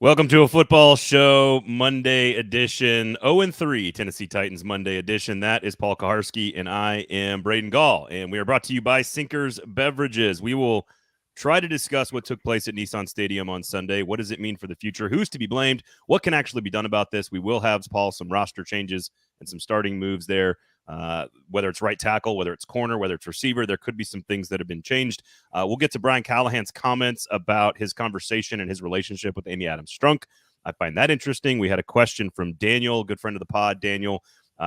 Welcome to a football show Monday edition, 0-3 Tennessee Titans Monday edition. That is Paul Kuharsky, and I am Braden Gall, and we are brought to you by Sinkers Beverages. We will try to discuss what took place at Nissan Stadium on Sunday. What does it mean for the future? Who's to be blamed? What can actually be done about this? We will have, Paul, some roster changes and some starting moves there. Whether it's right tackle, whether it's corner, whether it's receiver, there could be some things that have been changed. We'll get to Brian Callahan's comments about his conversation and his relationship with Amy Adams-Strunk. I find that interesting. We had a question from Daniel, a good friend of the pod, Daniel,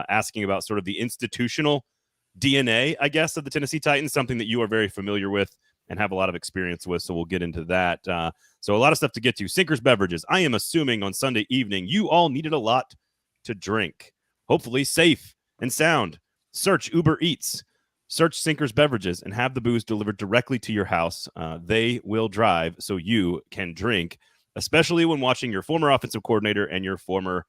asking about sort of the institutional DNA, I guess, of the Tennessee Titans, something that you are very familiar with and have a lot of experience with, so we'll get into that. So a lot of stuff to get to. Sinkers Beverages. I am assuming on Sunday evening you all needed a lot to drink. Hopefully safe and sound. Search Uber Eats, search Sinkers Beverages, and have the booze delivered directly to your house. They will drive so you can drink, especially when watching your former offensive coordinator and your former.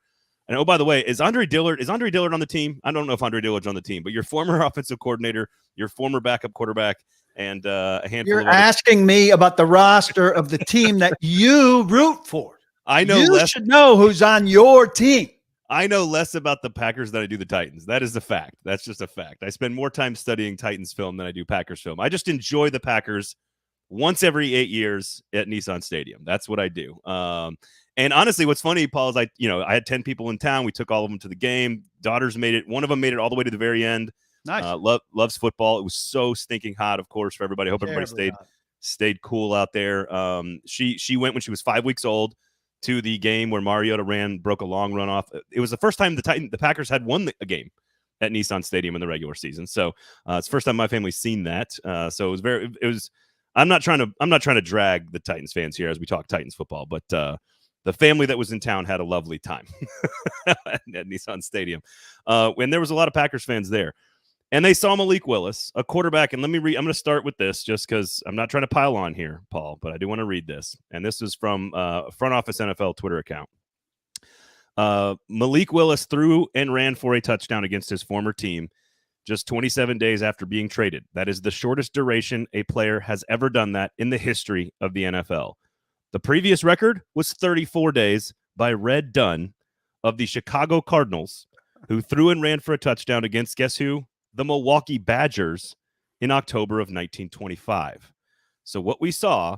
And oh, by the way, is Andre Dillard on the team? I don't know if Andre Dillard's on the team, but your former offensive coordinator, your former backup quarterback, and a handful You're of other. asking me about the roster of the team that you root for. I know you should know who's on your team. I know less about the Packers than I do the Titans. That is a fact. That's just a fact. I spend more time studying Titans film than I do Packers film. I just enjoy the Packers once every 8 years at Nissan Stadium. That's what I do. And honestly, what's funny, Paul, is I had 10 people in town. We took all of them to the game. Daughters made it. One of them made it all the way to the very end. Nice. Loves football. It was so stinking hot, of course, for everybody. I hope everybody stayed cool out there. She went when she was 5 weeks old to the game where Mariota broke a long run off. It was the first time the Packers had won a game at Nissan Stadium in the regular season. So it's the first time my family's seen that. So it was. I'm not trying to drag the Titans fans here as we talk Titans football, but the family that was in town had a lovely time at Nissan Stadium. And there was a lot of Packers fans there. And they saw Malik Willis, a quarterback. And I'm going to start with this just because I'm not trying to pile on here, Paul, but I do want to read this. And this is from Front Office NFL Twitter account. Malik Willis threw and ran for a touchdown against his former team just 27 days after being traded. That is the shortest duration a player has ever done that in the history of the NFL. The previous record was 34 days by Red Dunn of the Chicago Cardinals, who threw and ran for a touchdown against, guess who? The Milwaukee Badgers in October of 1925. So what we saw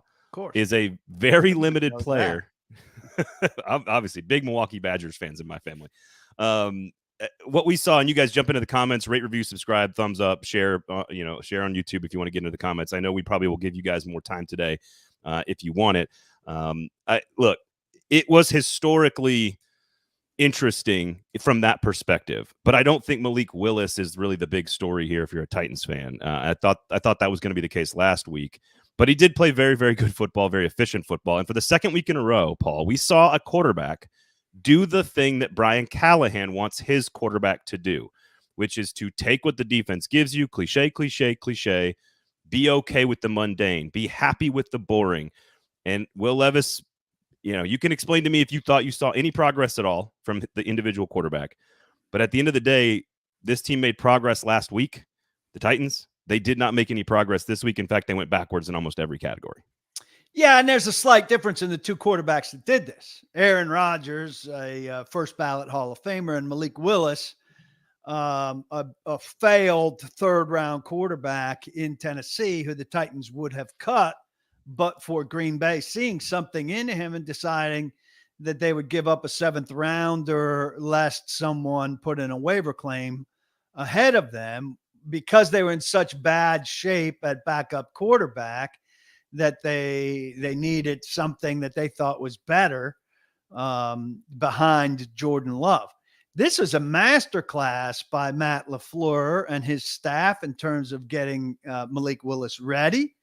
is a very limited player. Obviously, big Milwaukee Badgers fans in my family. What we saw, and you guys jump into the comments, rate, review, subscribe, thumbs up, share. Share on YouTube if you want to get into the comments. I know we probably will give you guys more time today if you want it. Look, it was historically interesting from that perspective, but I don't think Malik Willis is really the big story here if you're a Titans fan. I thought that was going to be the case last week, but he did play very, very good football, very efficient football. And for the second week in a row, Paul, we saw a quarterback do the thing that Brian Callahan wants his quarterback to do, which is to take what the defense gives you, cliche, be okay with the mundane, be happy with the boring. And Will Levis, you can explain to me if you thought you saw any progress at all from the individual quarterback. But at the end of the day, this team made progress last week. The Titans, they did not make any progress this week. In fact, they went backwards in almost every category. Yeah, and there's a slight difference in the two quarterbacks that did this. Aaron Rodgers, a first ballot Hall of Famer, and Malik Willis, a failed third-round quarterback in Tennessee who the Titans would have cut, but for Green Bay seeing something in him and deciding that they would give up a seventh rounder lest someone put in a waiver claim ahead of them because they were in such bad shape at backup quarterback that they needed something that they thought was better behind Jordan Love. This is a masterclass by Matt LaFleur and his staff in terms of getting Malik Willis ready.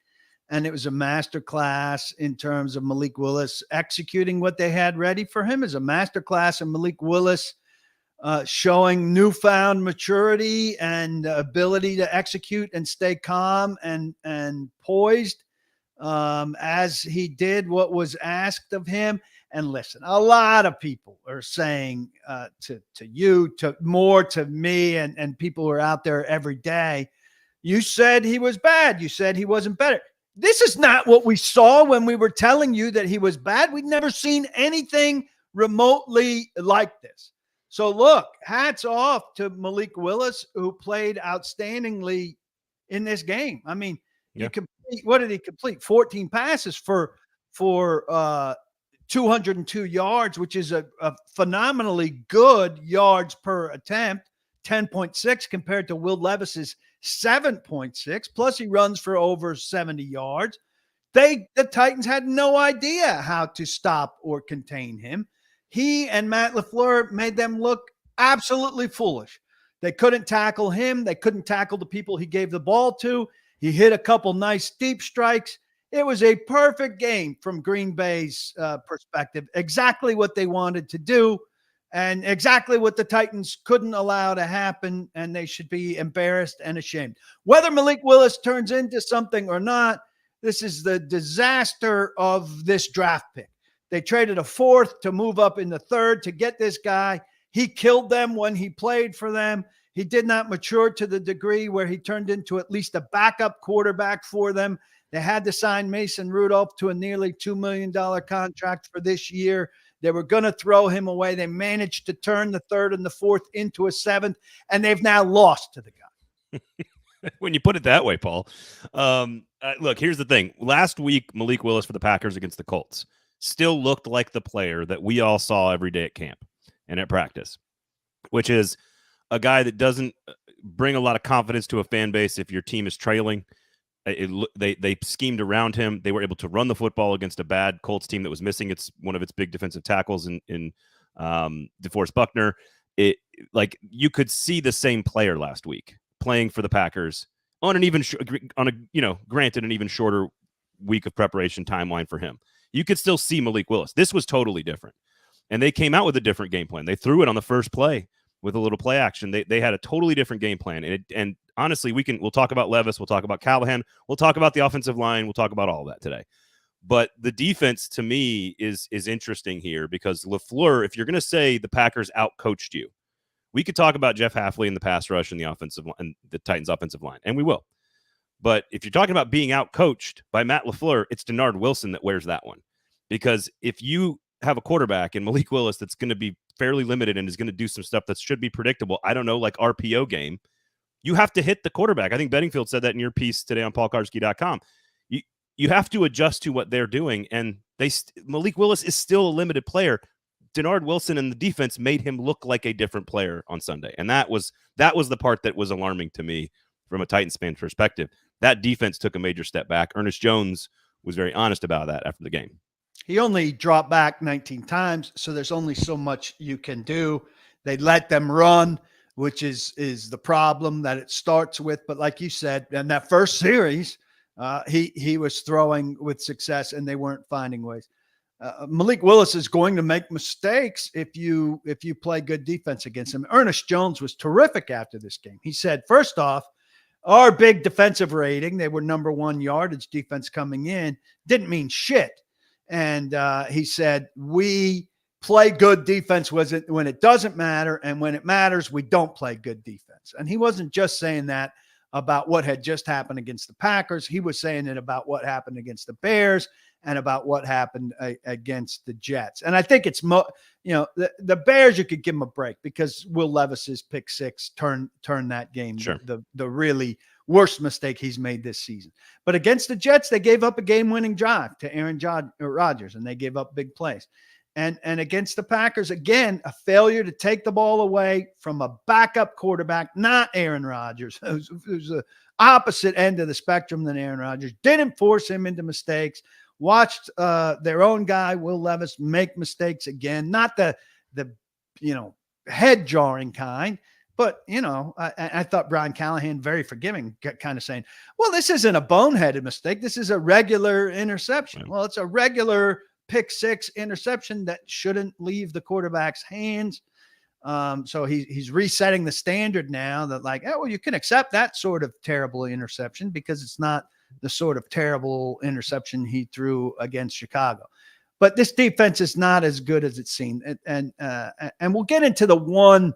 And it was a masterclass in terms of Malik Willis executing what they had ready for him. As a masterclass in Malik Willis showing newfound maturity and ability to execute and stay calm and poised as he did what was asked of him. And listen, a lot of people are saying to you, to more to me, and people who are out there every day, you said he was bad. You said he wasn't better. This is not what we saw when we were telling you that he was bad. We'd never seen anything remotely like this. So look, hats off to Malik Willis, who played outstandingly in this game. I mean, what did he complete? 14 passes for 202 yards, which is a phenomenally good yards per attempt, 10.6 compared to Will Levis's 7.6. Plus he runs for over 70 yards. The Titans had no idea how to stop or contain him. He and Matt LaFleur made them look absolutely foolish. They couldn't tackle him. They couldn't tackle the people he gave the ball to. He hit a couple nice deep strikes. It was a perfect game from Green Bay's perspective, exactly what they wanted to do and exactly what the Titans couldn't allow to happen, and they should be embarrassed and ashamed. Whether Malik Willis turns into something or not, this is the disaster of this draft pick. They traded a fourth to move up in the third to get this guy. He killed them when he played for them. He did not mature to the degree where he turned into at least a backup quarterback for them. They had to sign Mason Rudolph to a nearly $2 million contract for this year. They were going to throw him away. They managed to turn the third and the fourth into a seventh, and they've now lost to the guy. When you put it that way, Paul. Look, here's the thing. Last week, Malik Willis for the Packers against the Colts still looked like the player that we all saw every day at camp and at practice, which is a guy that doesn't bring a lot of confidence to a fan base if your team is trailing. They schemed around him. They were able to run the football against a bad Colts team that was missing one of its big defensive tackles in DeForest Buckner. You could see the same player last week playing for the Packers on an even granted an even shorter week of preparation timeline for him. You could still see Malik Willis. This was totally different, and they came out with a different game plan. They threw it on the first play with a little play action. They had a totally different game plan, and honestly, we'll talk about Levis, we'll talk about Callahan, we'll talk about the offensive line, we'll talk about all of that today. But the defense, to me, is interesting here because LaFleur, if you're going to say the Packers outcoached you, we could talk about Jeff Hafley and the pass rush and the offensive and the Titans' offensive line, and we will. But if you're talking about being outcoached by Matt LaFleur, it's Dennard Wilson that wears that one. Because if you have a quarterback in Malik Willis that's going to be fairly limited and is going to do some stuff that should be predictable, I don't know, like RPO game, you have to hit the quarterback. I think Bedingfield said that in your piece today on paulkarski.com. You have to adjust to what they're doing, and Malik Willis is still a limited player. Dennard Wilson and the defense made him look like a different player on Sunday, and that was the part that was alarming to me from a Titans fan perspective. That defense took a major step back. Ernest Jones was very honest about that after the game. He only dropped back 19 times, so there's only so much you can do. They let them run, which is the problem that it starts with. But like you said, in that first series, he was throwing with success, and they weren't finding ways. Malik Willis is going to make mistakes if you play good defense against him. Ernest Jones was terrific after this game. He said, first off, our big defensive rating, they were number one yardage defense coming in, didn't mean shit. And he said, we play good defense when it doesn't matter, and when it matters, we don't play good defense. And he wasn't just saying that about what had just happened against the Packers. He was saying it about what happened against the Bears and about what happened against the Jets. And I think it's the Bears, you could give them a break because Will Levis's pick six turned that game. Sure. The really worst mistake he's made this season. But against the Jets, they gave up a game-winning drive to Aaron Rodgers, and they gave up big plays. And against the Packers, again, a failure to take the ball away from a backup quarterback, not Aaron Rodgers, who's the opposite end of the spectrum than Aaron Rodgers. Didn't force him into mistakes. Watched their own guy, Will Levis, make mistakes again. Not the head-jarring kind, but, I thought Brian Callahan, very forgiving, kind of saying, well, this isn't a boneheaded mistake. This is a regular interception. Right. Well, it's a regular pick six interception that shouldn't leave the quarterback's hands. So he's resetting the standard now that you can accept that sort of terrible interception because it's not the sort of terrible interception he threw against Chicago. But this defense is not as good as it seemed. And we'll get into the one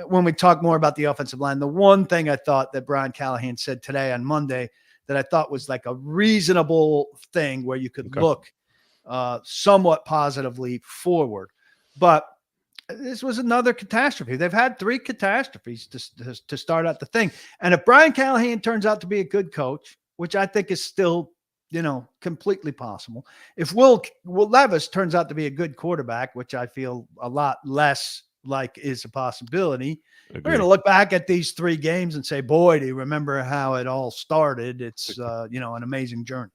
when we talk more about the offensive line. The one thing I thought that Brian Callahan said today on Monday that I thought was like a reasonable thing where you could Okay. look somewhat positively forward. But this was another catastrophe. They've had 3 catastrophes to start out the thing. And if Brian Callahan turns out to be a good coach, which I think is still, completely possible. If Will Levis turns out to be a good quarterback, which I feel a lot less like is a possibility, we're going to look back at these 3 games and say, boy, do you remember how it all started? It's, an amazing journey.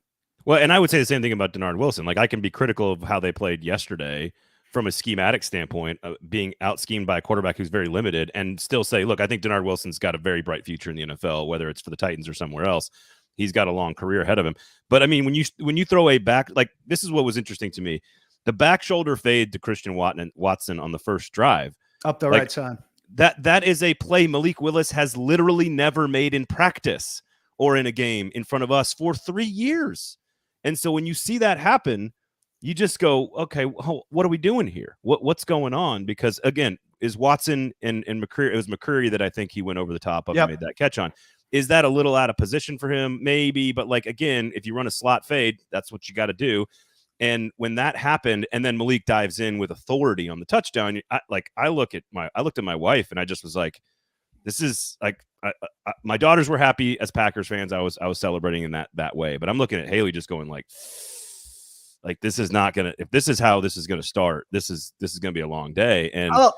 Well, and I would say the same thing about Dennard Wilson. Like, I can be critical of how they played yesterday from a schematic standpoint, being out-schemed by a quarterback who's very limited, and still say, look, I think Dennard Wilson's got a very bright future in the NFL, whether it's for the Titans or somewhere else. He's got a long career ahead of him. But, I mean, when you throw a back – like, this is what was interesting to me. The back shoulder fade to Christian Watson on the first drive. Up the right side. That is a play Malik Willis has literally never made in practice or in a game in front of us for 3 years. And so when you see that happen, you just go, okay, what are we doing here? What's going on? Because, again, is Watson and McCreary – it was McCreary that I think he went over the top of and made that catch on. Is that a little out of position for him? Maybe. But, like, again, if you run a slot fade, that's what you got to do. And when that happened, and then Malik dives in with authority on the touchdown, I looked at my wife and I just was like, this is like, my daughters were happy as Packers fans. I was celebrating in that way, but I'm looking at Haley just going like this is not gonna. If this is how this is gonna start, this is gonna be a long day. And I'll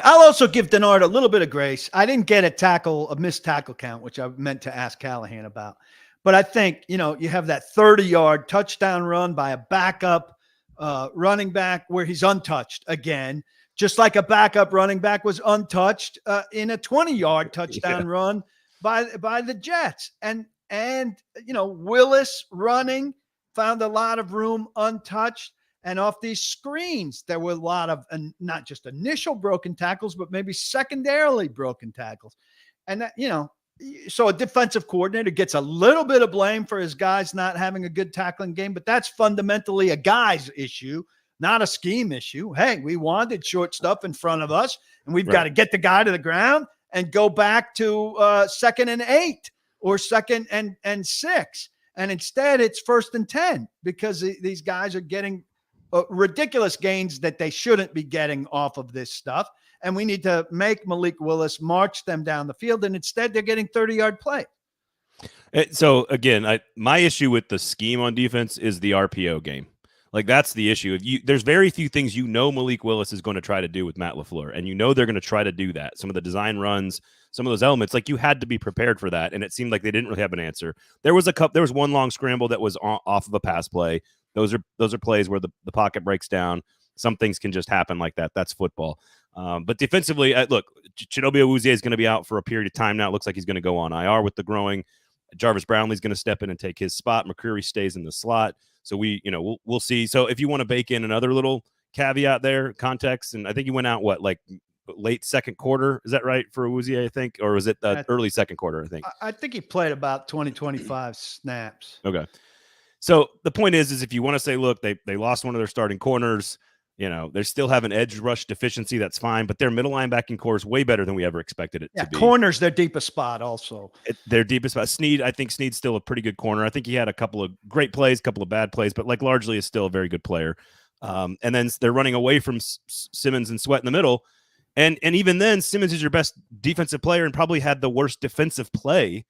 also give Dennard a little bit of grace. I didn't get a missed tackle count, which I meant to ask Callahan about. But I think, you have that 30-yard touchdown run by a backup running back where he's untouched again, just like a backup running back was untouched in a 20-yard touchdown run by the Jets. And Willis running, found a lot of room untouched. And off these screens, there were a lot of not just initial broken tackles, but maybe secondarily broken tackles. And that, so a defensive coordinator gets a little bit of blame for his guys not having a good tackling game, but that's fundamentally a guy's issue, not a scheme issue. Hey, we wanted short stuff in front of us, and we've got to get the guy to the ground and go back to 2nd and 8 or 2nd and 6. And instead it's 1st and 10 because these guys are getting ridiculous gains that they shouldn't be getting off of this stuff. And we need to make Malik Willis march them down the field. And instead they're getting 30-yard play. So again, my issue with the scheme on defense is the RPO game. Like, that's the issue. There's very few things Malik Willis is going to try to do with Matt LaFleur, and they're going to try to do that. Some of the design runs, some of those elements, like, you had to be prepared for that, and it seemed like they didn't really have an answer. There was one long scramble that was off of a pass play. Those are plays where the pocket breaks down. Some things can just happen like that. That's football. But defensively, look, Chidobe Awuzie is going to be out for a period of time now. It looks like he's going to go on IR with the growing. Jarvis Brownlee's going to step in and take his spot. McCreary stays in the slot. So we'll see. So if you want to bake in another little caveat there, context, and I think he went out late second quarter. Is that right for Awuzie, I think? Or was it early second quarter, I think? I think he played about 25 snaps. Okay. So the point is if you want to say, look, they lost one of their starting corners, they still have an edge rush deficiency. That's fine. But their middle linebacking core is way better than we ever expected it to be. Corners, their deepest spot also. Their deepest spot. I think Snead's still a pretty good corner. I think he had a couple of great plays, a couple of bad plays, but largely is still a very good player. And then they're running away from Simmons and Sweat in the middle. And even then, Simmons is your best defensive player and probably had the worst defensive play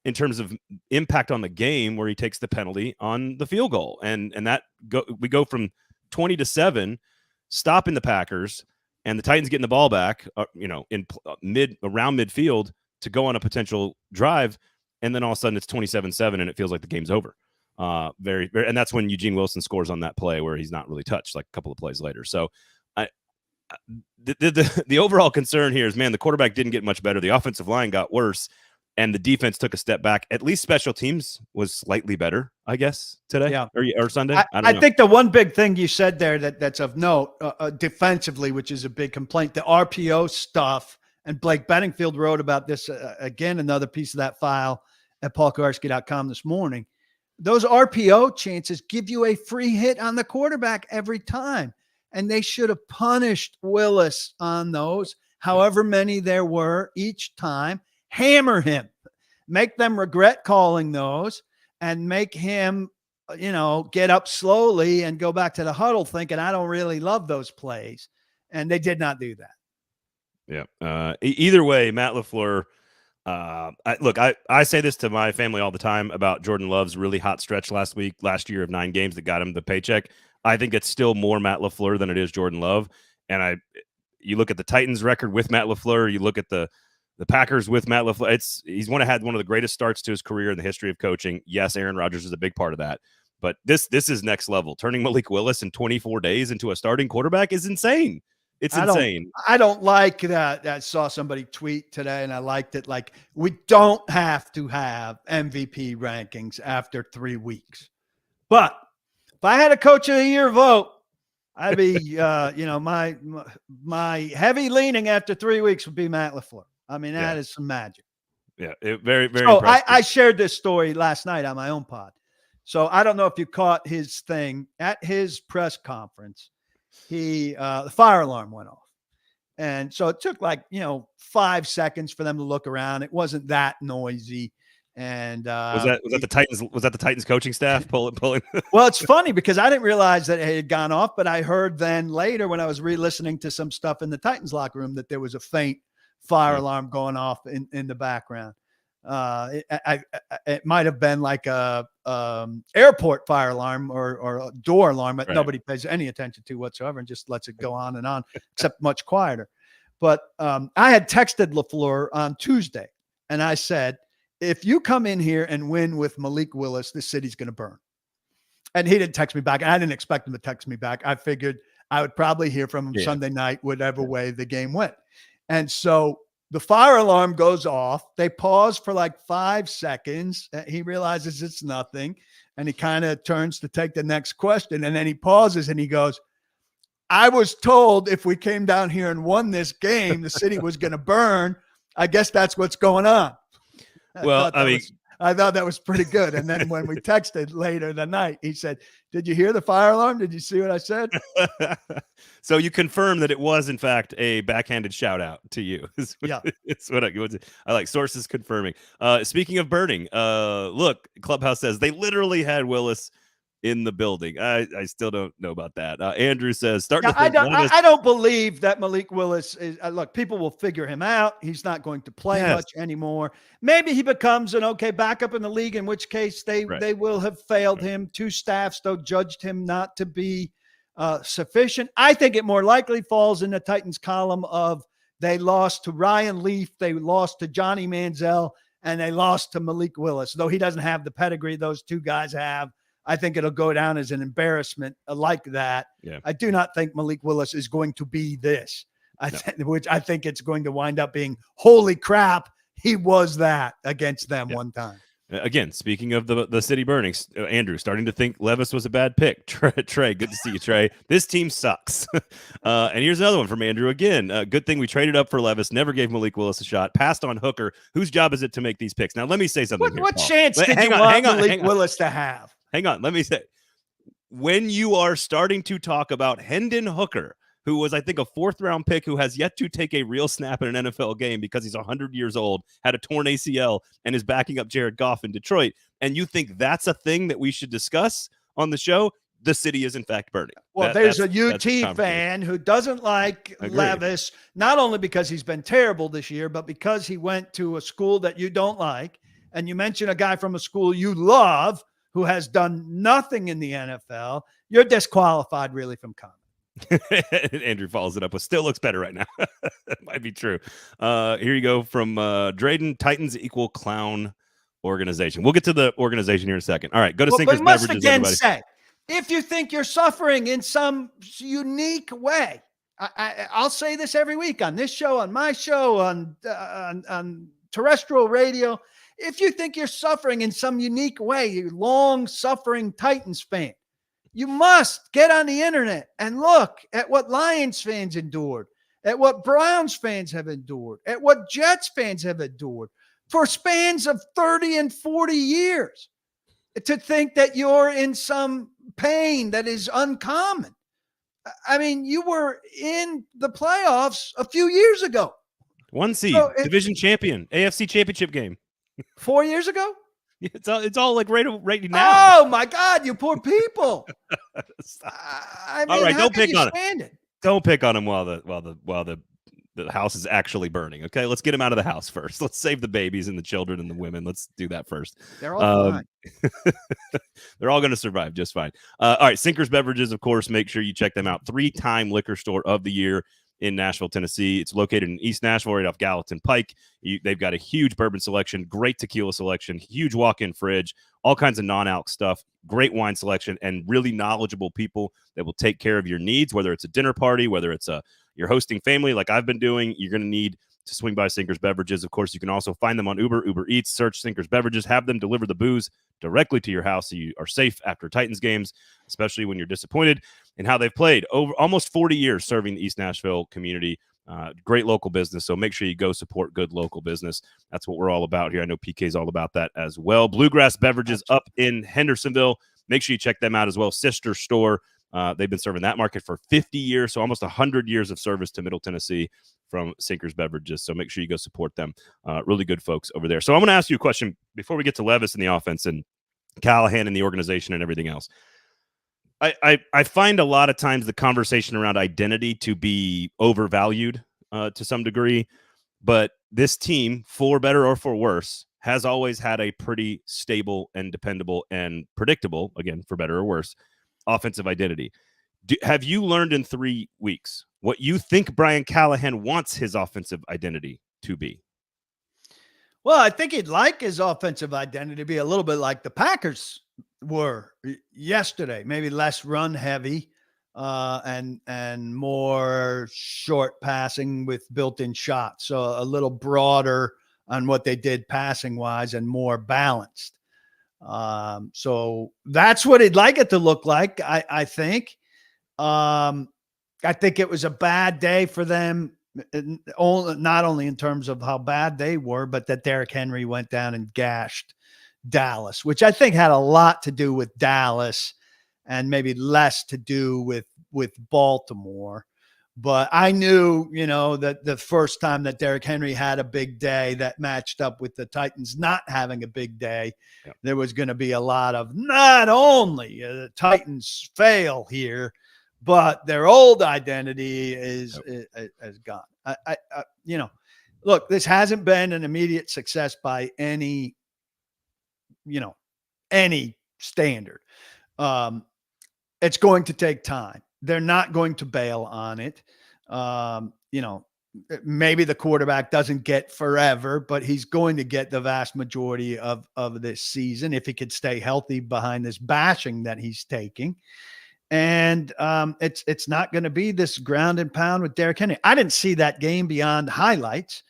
in terms of impact on the game, where he takes the penalty on the field goal. And we go from 20-7, stopping the Packers, and the Titans getting the ball back, around midfield to go on a potential drive, and then all of a sudden it's 27-7, and it feels like the game's over. Very, very, and that's when Eugene Wilson scores on that play where he's not really touched, like a couple of plays later. So, the overall concern here is, man, the quarterback didn't get much better. The offensive line got worse, and the defense took a step back. At least special teams was slightly better, I guess, today or Sunday. I think the one big thing you said there that's of note defensively, which is a big complaint, the RPO stuff, and Blake Bedingfield wrote about this again, another piece of that file at paulkuharsky.com this morning. Those RPO chances give you a free hit on the quarterback every time, and they should have punished Willis on those, however many there were each time. Hammer him, make them regret calling those, and make him, get up slowly and go back to the huddle thinking, I don't really love those plays. And they did not do that. Yeah. Either way, Matt LaFleur, I say this to my family all the time about Jordan Love's really hot stretch last year of 9 games that got him the paycheck. I think it's still more Matt LaFleur than it is Jordan Love. And you look at the Titans record with Matt LaFleur, you look at the Packers with Matt LaFleur. He's had one of the greatest starts to his career in the history of coaching. Yes, Aaron Rodgers is a big part of that. But this is next level. Turning Malik Willis in 24 days into a starting quarterback is insane. It's insane. I don't like that. I saw somebody tweet today, and I liked it. Like, we don't have to have MVP rankings after 3 weeks. But if I had a Coach of the Year vote, I'd be, my heavy leaning after 3 weeks would be Matt LaFleur. I mean, that is some magic. Yeah, very, very. So I shared this story last night on my own pod. So I don't know if you caught his thing at his press conference. The fire alarm went off. And so it took 5 seconds for them to look around. It wasn't that noisy. And was that the Titans? Was that the Titans coaching staff pulling? Well, it's funny because I didn't realize that it had gone off, but I heard then later when I was re-listening to some stuff in the Titans locker room that there was a faint fire alarm going off in the background. It might have been like a airport fire alarm or a door alarm that nobody pays any attention to whatsoever and just lets it go on and on, except much quieter. But I had texted LaFleur on Tuesday, and I said, if you come in here and win with Malik Willis, this city's going to burn. And he didn't text me back. And I didn't expect him to text me back. I figured I would probably hear from him Sunday night, whatever way the game went. And so the fire alarm goes off. They pause for 5 seconds. He realizes it's nothing. And he kind of turns to take the next question. And then he pauses and he goes, I was told if we came down here and won this game, the city was going to burn. I guess that's what's going on. I thought that was pretty good. And then when we texted later that night, he said, did you hear the fire alarm? Did you see what I said? So you confirm that it was, in fact, a backhanded shout out to you. It's what I like. Sources confirming. Speaking of burning, look, Clubhouse says they literally had Willis in the building. I still don't know about that. Andrew says, I don't believe that Malik Willis is. Look, people will figure him out. He's not going to play much anymore. Maybe he becomes an okay backup in the league, in which case they will have failed him. 2 staffs, though, judged him not to be sufficient. I think it more likely falls in the Titans column of they lost to Ryan Leaf, they lost to Johnny Manziel, and they lost to Malik Willis. Though he doesn't have the pedigree those 2 guys have, I think it'll go down as an embarrassment like that. Yeah. I do not think Malik Willis is going to be this, which I think it's going to wind up being, holy crap, he was that against them one time. Again, speaking of the city burning, Andrew, starting to think Levis was a bad pick. Trey, good to see you, Trey. This team sucks. And here's another one from Andrew again. Good thing we traded up for Levis, never gave Malik Willis a shot, passed on Hooker. Whose job is it to make these picks? Now, let me say something. What chance did you want Malik Willis to have? Hang on. Let me say, when you are starting to talk about Hendon Hooker, who was, I think, a 4th-round pick who has yet to take a real snap in an NFL game because he's 100 years old, had a torn ACL, and is backing up Jared Goff in Detroit, and you think that's a thing that we should discuss on the show, the city is, in fact, burning. Well, there's a UT fan who doesn't like Levis, not only because he's been terrible this year, but because he went to a school that you don't like, and you mention a guy from a school you love who has done nothing in the NFL, you're disqualified really from comment. Andrew follows it up with still looks better right now. That might be true. Here you go from Braden. Titans equal clown organization. We'll get to the organization here in a second. All right, go to Sinkers Beverages, everybody. Say, if you think you're suffering in some unique way, I'll say this every week on this show, on my show, on terrestrial radio. If you think you're suffering in some unique way, you long-suffering Titans fan, you must get on the internet and look at what Lions fans endured, at what Browns fans have endured, at what Jets fans have endured for spans of 30 and 40 years. To think that you're in some pain that is uncommon. I mean, you were in the playoffs a few years ago. 1 seed, division champion, AFC championship game. 4 years ago? It's all like right now. Oh my God, you poor people. I mean, all right, how don't can pick you on stand it? Don't pick on him while the house is actually burning. Okay, let's get him out of the house first. Let's save the babies and the children and the women. Let's do that first. They're all fine. They're all going to survive just fine. All right, Sinkers Beverages, of course. Make sure you check them out. 3-time liquor store of the year in Nashville, Tennessee. It's located in East Nashville, right off Gallatin Pike. They've got a huge bourbon selection, great tequila selection, huge walk-in fridge, all kinds of non-alc stuff, great wine selection, and really knowledgeable people that will take care of your needs, whether it's a dinner party, whether it's you're hosting family like I've been doing. You're going to need to swing by Sinkers Beverages. Of course, you can also find them on Uber Eats, search Sinkers Beverages, have them deliver the booze directly to your house so you are safe after Titans games, especially when you're disappointed in how they've played. Over almost 40 years serving the East Nashville community. Great local business, so make sure you go support good local business. That's what we're all about here. I know PK's all about that as well. Bluegrass Beverages up in Hendersonville. Make sure you check them out as well. Sister store. They've been serving that market for 50 years, so almost 100 years of service to Middle Tennessee from Sinkers Beverages. So make sure you go support them. Really good folks over there. So I'm going to ask you a question before we get to Levis and the offense and Callahan and the organization and everything else. I find a lot of times the conversation around identity to be overvalued to some degree, but this team, for better or for worse, has always had a pretty stable and dependable and predictable, again, for better or worse, offensive identity. Have you learned in 3 weeks what you think Brian Callahan wants his offensive identity to be? Well, I think he'd like his offensive identity to be a little bit like the Packers were yesterday, maybe less run heavy and more short passing with built-in shots. So a little broader on what they did passing wise and more balanced. So that's what he'd like it to look like. I think it was a bad day for them. Not only in terms of how bad they were, but that Derrick Henry went down and gashed Dallas, which I think had a lot to do with Dallas and maybe less to do with Baltimore. But I knew, that the first time that Derrick Henry had a big day that matched up with the Titans not having a big day, there was going to be a lot of not only the Titans fail here, but their old identity is gone. Look, this hasn't been an immediate success by any standard. It's going to take time. They're not going to bail on it. Maybe the quarterback doesn't get forever, but he's going to get the vast majority of this season if he could stay healthy behind this bashing that he's taking. And it's not going to be this ground and pound with Derrick Henry. I didn't see that game beyond highlights,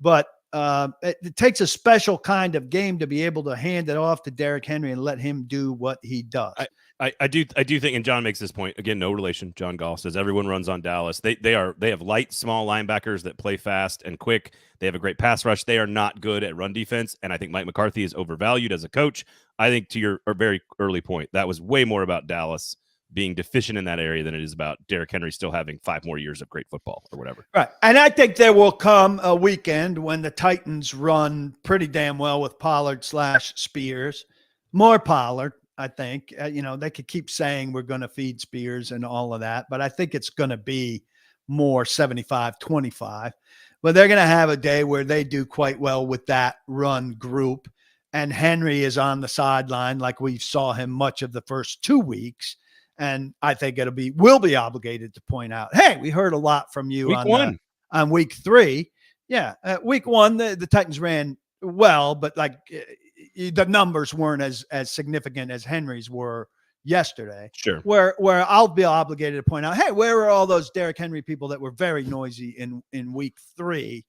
but it takes a special kind of game to be able to hand it off to Derrick Henry and let him do what he does. I do think, and John makes this point again, no relation. John Gall says everyone runs on Dallas. They have light, small linebackers that play fast and quick. They have a great pass rush. They are not good at run defense, and I think Mike McCarthy is overvalued as a coach. I think to your very early point, that was way more about Dallas being deficient in that area than it is about Derrick Henry still having 5 more years of great football or whatever. Right. And I think there will come a weekend when the Titans run pretty damn well with Pollard/Spears. More Pollard, I think. They could keep saying we're going to feed Spears and all of that, but I think it's going to be more 75-25. But they're going to have a day where they do quite well with that run group, and Henry is on the sideline like we saw him much of the first 2 weeks. And I think we'll be obligated to point out, hey, we heard a lot from you on week 3. Yeah. Week 1, the Titans ran well, but the numbers weren't as significant as Henry's were yesterday. Sure. Where I'll be obligated to point out, hey, where were all those Derrick Henry people that were very noisy in week 3?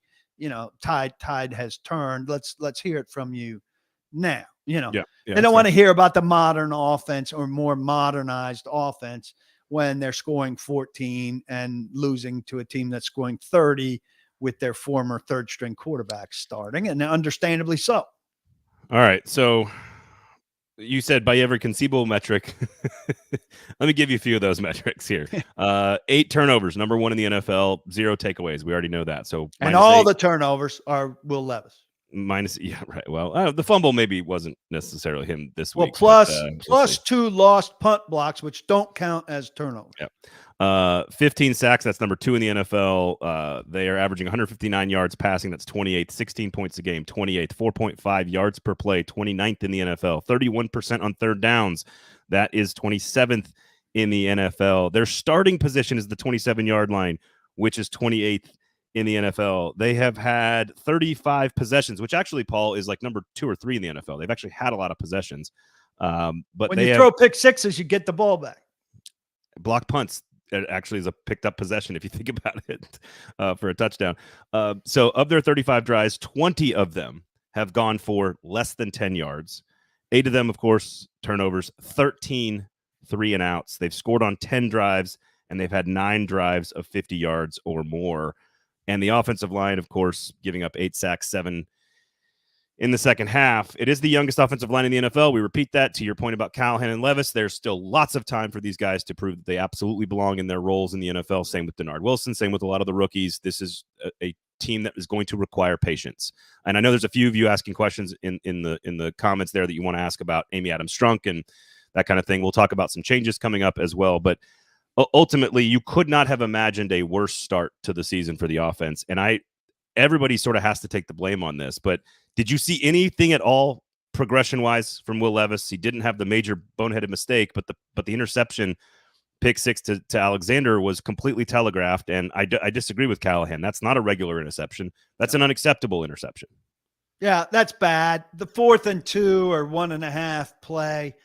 Tide has turned. Let's hear it from you now. They don't want to hear about the modern offense or more modernized offense when they're scoring 14 and losing to a team that's scoring 30 with their former third string quarterback starting, and understandably so. All right. So you said by every conceivable metric. Let me give you a few of those metrics here. 8 turnovers, #1 in the NFL, 0 takeaways. We already know that. So and all the turnovers are Will Levis. Yeah, right. Well, the fumble maybe wasn't necessarily him this week. Plus 2 lost punt blocks, which don't count as turnovers. Yeah. 15 sacks. That's number 2 in the NFL. They are averaging 159 yards passing. That's 28th. 16 points a game. 28th. 4.5 yards per play. 29th in the NFL. 31% on third downs. That is 27th in the NFL. Their starting position is the 27-yard line, which is 28th in the NFL. They have had 35 possessions, which actually, Paul, is like number 2 or 3 in the NFL. They've actually had a lot of possessions. But when you throw pick sixes, you get the ball back. Block punts, it actually is a picked up possession if you think about it, for a touchdown. So of their 35 drives, 20 of them have gone for less than 10 yards. 8 of them, of course, turnovers, 13 3-and-outs. They've scored on 10 drives, and they've had 9 drives of 50 yards or more. And the offensive line, of course, giving up 8 sacks, 7 in the second half. It is the youngest offensive line in the NFL. We repeat that. To your point about Callahan and Levis, there's still lots of time for these guys to prove that they absolutely belong in their roles in the NFL. Same with Dennard Wilson, same with a lot of the rookies. This is a team that is going to require patience. And I know there's a few of you asking questions in the comments there that you want to ask about Amy Adams-Strunk and that kind of thing. We'll talk about some changes coming up as well. But ultimately, you could not have imagined a worse start to the season for the offense. And everybody sort of has to take the blame on this. But did you see anything at all progression-wise from Will Levis? He didn't have the major boneheaded mistake, but the interception, pick 6 to Alexander, was completely telegraphed. And I disagree with Callahan. That's not a regular interception. That's an unacceptable interception. Yeah, that's bad. The 4th and 2 or 1.5 play,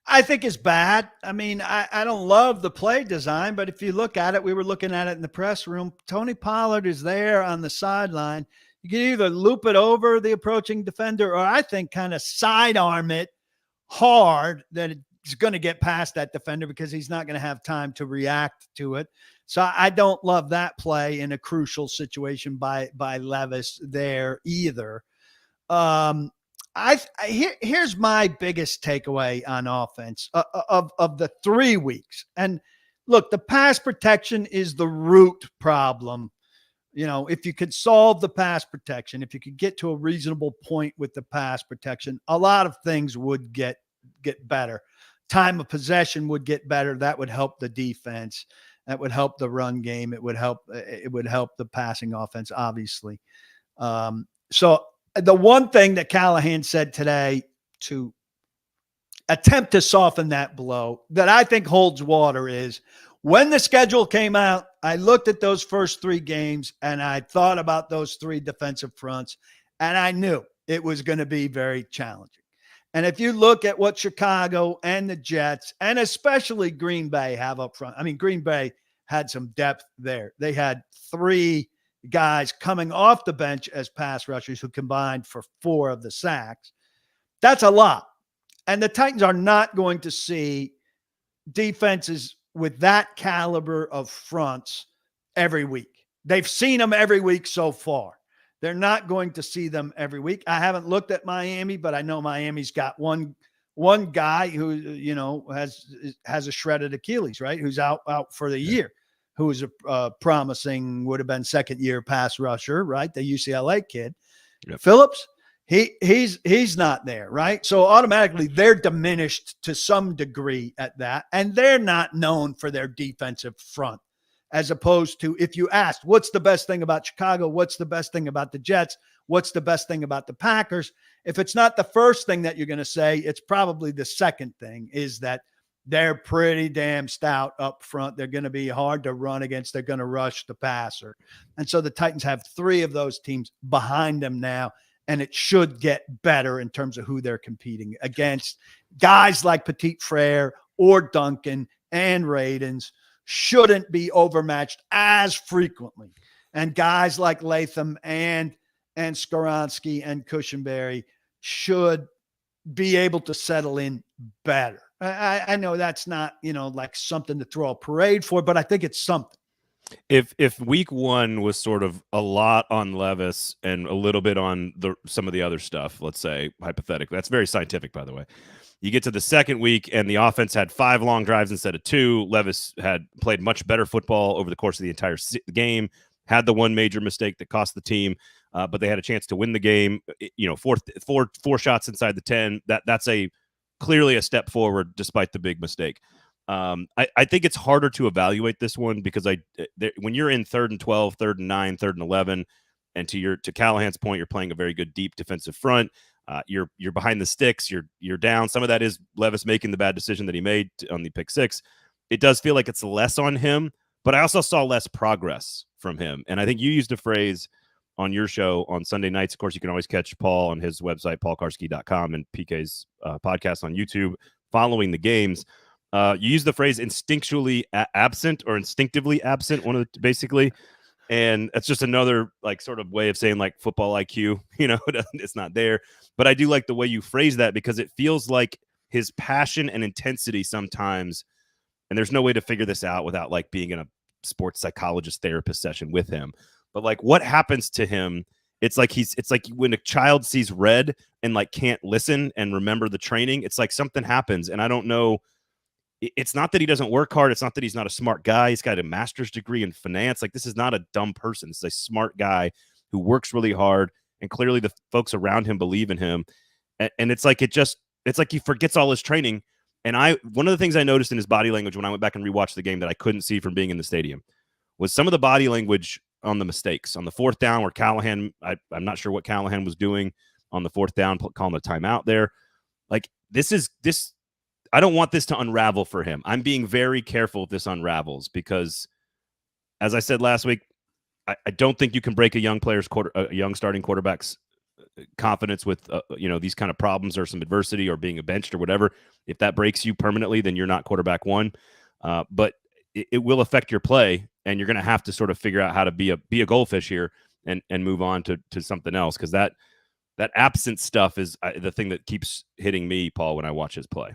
I think is bad. I mean, I don't love the play design, but if you look at it, we were looking at it in the press room. Tony Pollard is there on the sideline. You can either loop it over the approaching defender, or I think kind of sidearm it hard that it's going to get past that defender because he's not going to have time to react to it. So I don't love that play in a crucial situation by Levis there either. Here's my biggest takeaway on offense of the 3 weeks. And look, the pass protection is the root problem. You know, if you could solve the pass protection, if you could get to a reasonable point with the pass protection, a lot of things would get better. Time of possession would get better. That would help the defense. That would help the run game. It would help the passing offense, obviously. So the one thing that Callahan said today to attempt to soften that blow that I think holds water is, when the schedule came out, I looked at those first 3 games and I thought about those 3 defensive fronts, and I knew it was going to be very challenging. And if you look at what Chicago and the Jets, and especially Green Bay, have up front, I mean, Green Bay had some depth there. They had 3 guys coming off the bench as pass rushers who combined for 4 of the sacks. That's a lot. And the Titans are not going to see defenses with that caliber of fronts every week. They've seen them every week so far. They're not going to see them every week. I haven't looked at Miami, but I know Miami's got one guy who, you know, has a shredded Achilles, right? Who's out for the year, who is a promising, would have been second-year pass rusher, right? The UCLA kid. Yep. Phillips, he's not there, right? So automatically they're diminished to some degree at that, and they're not known for their defensive front, as opposed to, if you asked, what's the best thing about Chicago? What's the best thing about the Jets? What's the best thing about the Packers? If it's not the first thing that you're going to say, it's probably the second thing, is that they're pretty damn stout up front. They're going to be hard to run against. They're going to rush the passer. And so the Titans have 3 of those teams behind them now, and it should get better in terms of who they're competing against. Guys like Petit Frere or Duncan and Radens shouldn't be overmatched as frequently. And guys like Latham and Skoronski and Cushenberry should be able to settle in better. I know that's not, you know, like something to throw a parade for, but I think it's something. If week 1 was sort of a lot on Levis and a little bit on some of the other stuff, let's say hypothetically, that's very scientific, by the way. You get to the second week and the offense had 5 long drives instead of 2. Levis had played much better football over the course of the entire game, had the one major mistake that cost the team. but they had a chance to win the game. Four shots inside the 10. That's clearly a step forward despite the big mistake. I think it's harder to evaluate this one because when you're in 3rd and 12, 3rd and 9, 3rd and 11, and to Callahan's point, you're playing a very good deep defensive front. You're behind the sticks. You're down. Some of that is Levis making the bad decision that he made on the pick 6. It does feel like it's less on him, but I also saw less progress from him. And I think you used a phrase on your show on Sunday nights. Of course, you can always catch Paul on his website, paulkuharsky.com, and PK's podcast on YouTube following the games. You used the phrase instinctually absent or instinctively absent, basically. And that's just another sort of way of saying football IQ, it's not there. But I do like the way you phrase that because it feels like his passion and intensity sometimes, and there's no way to figure this out without being in a sports psychologist therapist session with him. But what happens to him? It's like when a child sees red and can't listen and remember the training. It's like something happens, and I don't know. It's not that he doesn't work hard. It's not that he's not a smart guy. He's got a master's degree in finance. This is not a dumb person. This is a smart guy who works really hard, and clearly the folks around him believe in him. And it's like he forgets all his training. And one of the things I noticed in his body language when I went back and rewatched the game that I couldn't see from being in the stadium was some of the body language on the mistakes. On the 4th down where Callahan, I'm not sure what Callahan was doing on the 4th down, calling a timeout there. This I don't want this to unravel for him. I'm being very careful if this unravels because, as I said last week, I don't think you can break a young starting quarterback's confidence with these kind of problems or some adversity or being benched or whatever. If that breaks you permanently, then you're not quarterback one. But it will affect your play, and you're going to have to sort of figure out how to be a goldfish here and move on to something else because that absent stuff is the thing that keeps hitting me, Paul, when I watch his play.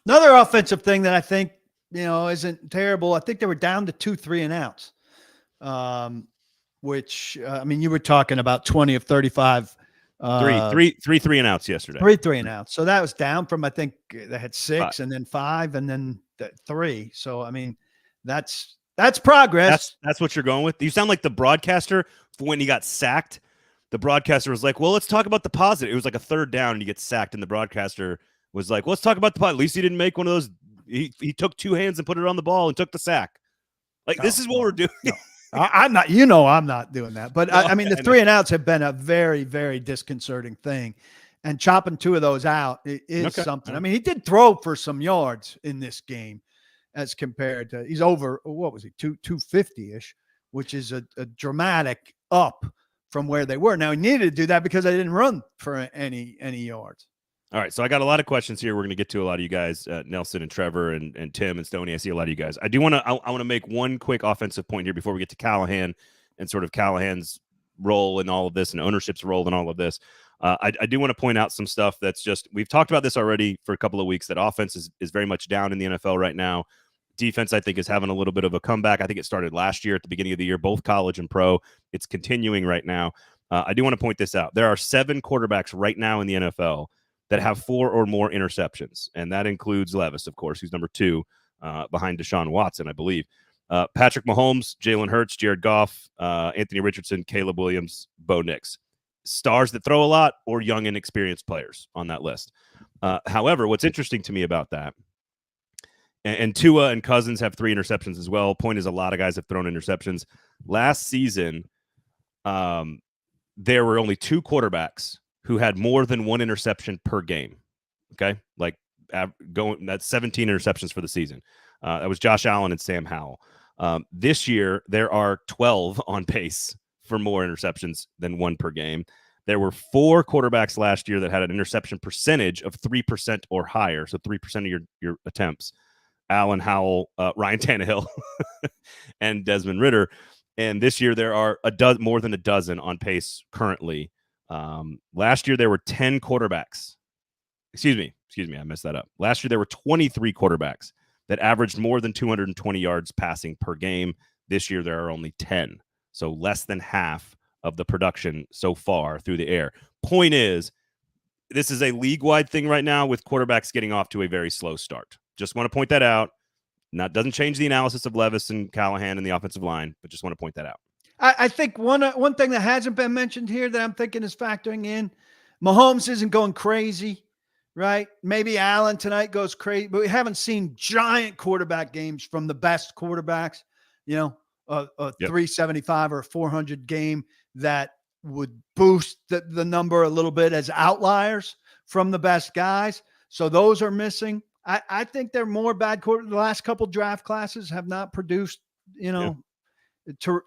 Another offensive thing that I think, isn't terrible. I think they were down to 2 3-and-outs, which, you were talking about 20 of 35. Three 3-and-outs yesterday. 3 3-and-outs. So that was down from, I think they had 6 and then 5 and then 3. So, that's progress. That's what you're going with. You sound like the broadcaster when he got sacked. The broadcaster was like, well, let's talk about the positive. It was like a 3rd down and he gets sacked. And the broadcaster was like, let's talk about the pot. At least he didn't make one of those. He took 2 hands and put it on the ball and took the sack. This is what we're doing. No. I'm not, I'm not doing that. But the 3-and-outs have been a very, very disconcerting thing. And chopping 2 of those out is something. He did throw for some yards in this game as compared to, he's over, what was he, 250-ish, which is a dramatic up from where they were. Now, he needed to do that because they didn't run for any yards. All right, so I got a lot of questions here. We're going to get to a lot of you guys, Nelson and Trevor and Tim and Stoney. I see a lot of you guys. I want to make one quick offensive point here before we get to Callahan and sort of Callahan's role in all of this and ownership's role in all of this. I do want to point out some stuff that's just, we've talked about this already for a couple of weeks, that offense is very much down in the NFL right now. Defense, I think, is having a little bit of a comeback. I think it started last year at the beginning of the year, both college and pro. It's continuing right now. I do want to point this out. There are 7 quarterbacks right now in the NFL that have 4 or more interceptions, and that includes Levis, of course, who's number 2 behind Deshaun Watson, I believe. Patrick Mahomes, Jalen Hurts, Jared Goff, Anthony Richardson, Caleb Williams, Bo Nix. Stars that throw a lot or young and experienced players on that list. However, what's interesting to me about that, and Tua and Cousins have 3 interceptions as well. Point is, a lot of guys have thrown interceptions. Last season, there were only 2 quarterbacks who had more than 1 interception per game. Okay. That's 17 interceptions for the season. That was Josh Allen and Sam Howell. This year, there are 12 on pace for more interceptions than 1 per game. There were 4 quarterbacks last year that had an interception percentage of 3% or higher. So 3% of your attempts. Allen, Howell, Ryan Tannehill, and Desmond Ridder. And this year, there are more than a dozen on pace currently. Last year there were 10 quarterbacks. Excuse me, I messed that up. Last year there were 23 quarterbacks that averaged more than 220 yards passing per game. This year there are only 10. So less than half of the production so far through the air. Point is, this is a league-wide thing right now with quarterbacks getting off to a very slow start. Just want to point that out. Doesn't change the analysis of Levis and Callahan and the offensive line, but just want to point that out. I think one thing that hasn't been mentioned here that I'm thinking is factoring in, Mahomes isn't going crazy, right? Maybe Allen tonight goes crazy, but we haven't seen giant quarterback games from the best quarterbacks, a 375 or a 400 game that would boost the number a little bit as outliers from the best guys. So those are missing. I think they're more bad quarter. The last couple draft classes have not produced,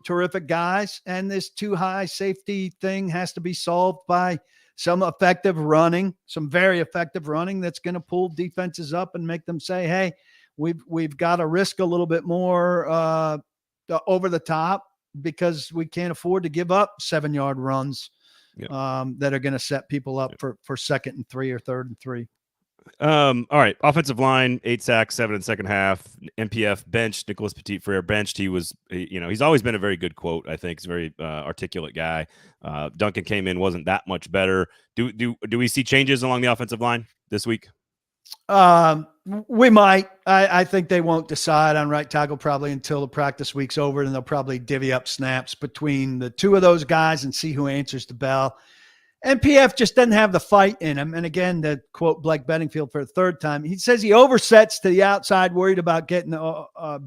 terrific guys, and this too high safety thing has to be solved by some effective running, some very effective running that's going to pull defenses up and make them say, hey, we've got to risk a little bit more over the top because we can't afford to give up 7-yard runs that are going to set people up for 2nd and 3 or 3rd and 3. All right. Offensive line, 8 sacks, 7 in the second half. MPF benched. Nicholas Petit-Frere benched. He was, he's always been a very good quote. I think he's a very articulate guy. Duncan came in, wasn't that much better. Do we see changes along the offensive line this week? We might. I think they won't decide on right tackle probably until the practice week's over, and they'll probably divvy up snaps between the two of those guys and see who answers the bell. NPF just doesn't have the fight in him. And again, to quote Blake Bedingfield for a third time, he says he oversets to the outside, worried about getting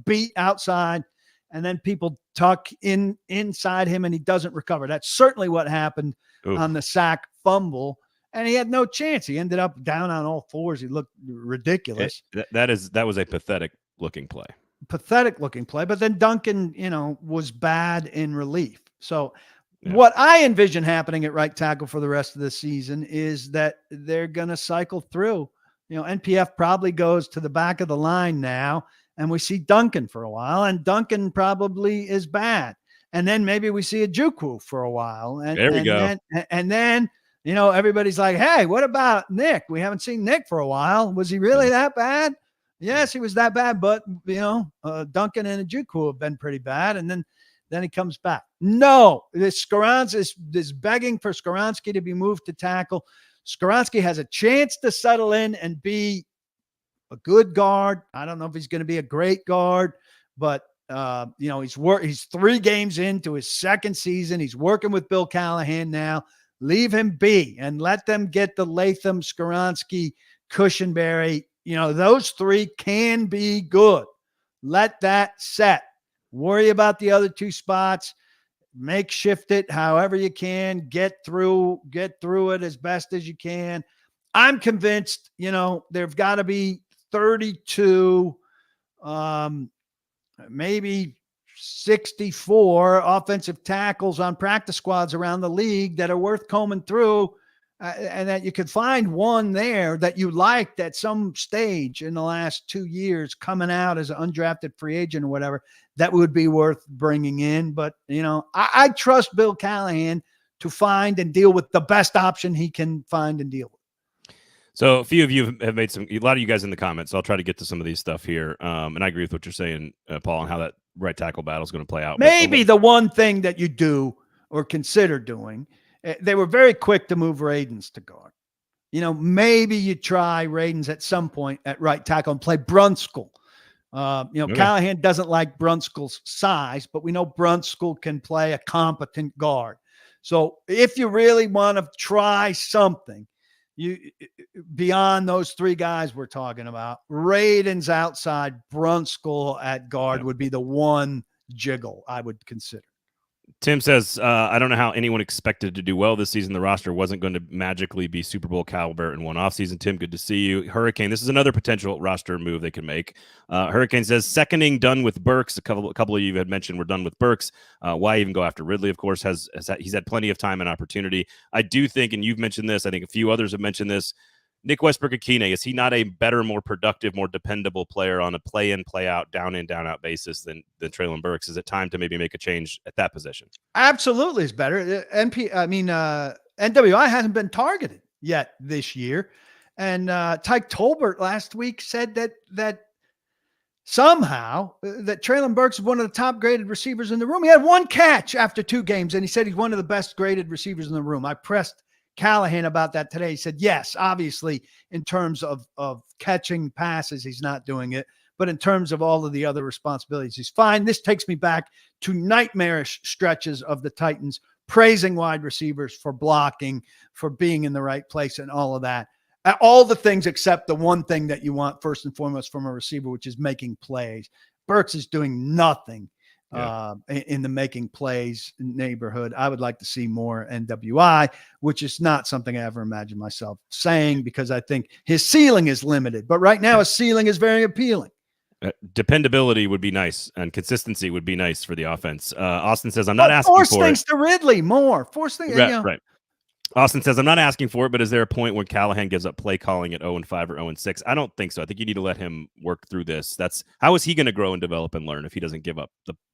beat outside, and then people tuck inside him and he doesn't recover. That's certainly what happened on the sack fumble. And he had no chance. He ended up down on all fours. He looked ridiculous. That was a pathetic looking play. But then Duncan, was bad in relief. So what I envision happening at right tackle for the rest of the season is that they're going to cycle through. NPF probably goes to the back of the line now, and we see Duncan for a while, and Duncan probably is bad. And then maybe we see a Ojukwu for a while. And there we go. Then everybody's like, hey, what about Nick? We haven't seen Nick for a while. Was he really that bad? Yes, he was that bad, but, Duncan and Ojukwu have been pretty bad. And then he comes back. No, Skoronski is begging for Skoronski to be moved to tackle. Skoronski has a chance to settle in and be a good guard. I don't know if he's going to be a great guard, but he's 3 games into his second season. He's working with Bill Callahan now. Leave him be and let them get the Latham, Skoronski, Cushenberry. Those 3 can be good. Let that set. Worry about the other 2 spots. Makeshift it however you can. Get through it as best as you can. I'm convinced, there've got to be 32, maybe 64 offensive tackles on practice squads around the league that are worth combing through, and that you could find one there that you liked at some stage in the last 2 years coming out as an undrafted free agent or whatever, that would be worth bringing in. But, I trust Bill Callahan to find and deal with the best option he can find and deal with. So a few of you have made a lot of you guys in the comments. So I'll try to get to some of these stuff here. And I agree with what you're saying, Paul, and how that right tackle battle is going to play out. Maybe the one thing that you do or consider doing, they were very quick to move Radens to guard. Maybe you try Radens at some point at right tackle and play Brunskill. Callahan doesn't like Brunskill's size, but we know Brunskill can play a competent guard. So if you really want to try something, you beyond those 3 guys we're talking about, Radens outside, Brunskill at guard would be the one jiggle I would consider. Tim says, I don't know how anyone expected to do well this season. The roster wasn't going to magically be Super Bowl caliber in one offseason. Tim, good to see you. Hurricane, this is another potential roster move they can make. Hurricane says, seconding done with Burks. A couple of you had mentioned we're done with Burks. Why even go after Ridley? Of course, he's had plenty of time and opportunity. I do think, and you've mentioned this, I think a few others have mentioned this, Nick Westbrook-Akine, is he not a better, more productive, more dependable player on a play-in, play-out, down-in, down-out basis than Treylon Burks? Is it time to maybe make a change at that position? Absolutely is better. NWI hasn't been targeted yet this year. And Tyke Tolbert last week said that somehow that Treylon Burks is one of the top graded receivers in the room. He had 1 catch after 2 games, and he said he's one of the best graded receivers in the room. I pressed Callahan about that today. He said, yes, obviously in terms of catching passes, he's not doing it, but in terms of all of the other responsibilities, he's fine. This takes me back to nightmarish stretches of the Titans praising wide receivers for blocking, for being in the right place and all of that. All the things except the one thing that you want first and foremost from a receiver, which is making plays. Burks is doing nothing in the making plays neighborhood. I would like to see more NWI, which is not something I ever imagined myself saying, because I think his ceiling is limited. But right now, his ceiling is very appealing. Dependability would be nice, and consistency would be nice for the offense. Austin says, I'm not asking force for things it. to Ridley more. Force things. Right. Austin says, I'm not asking for it, but is there a point when Callahan gives up play calling at 0-5 or 0-6? I don't think so. I think you need to let him work through this. How is he going to grow and develop and learn if he doesn't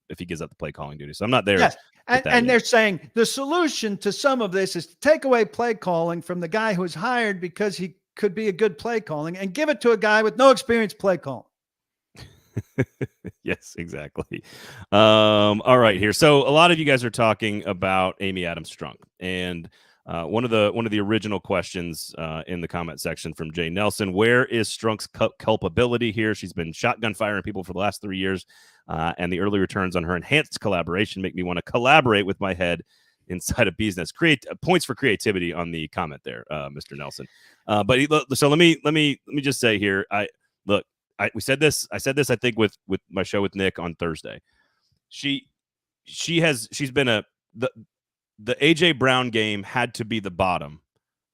if he gives up the play calling duty? So I'm not there. Yes. And they're saying the solution to some of this is to take away play calling from the guy who was hired because he could be a good play calling and give it to a guy with no experience play calling. Yes, exactly. All right, here. So a lot of you guys are talking about Amy Adams-Strunk, and one of the original questions in the comment section from Jay Nelson: where is Strunk's culpability here? She's been shotgun firing people for the last 3 years, and the early returns on her enhanced collaboration make me want to collaborate with my head inside a business. Create points for creativity on the comment there, Mr. Nelson. So let me just say here, I said this, I think with my show with Nick on Thursday. She's been the AJ Brown game had to be the bottom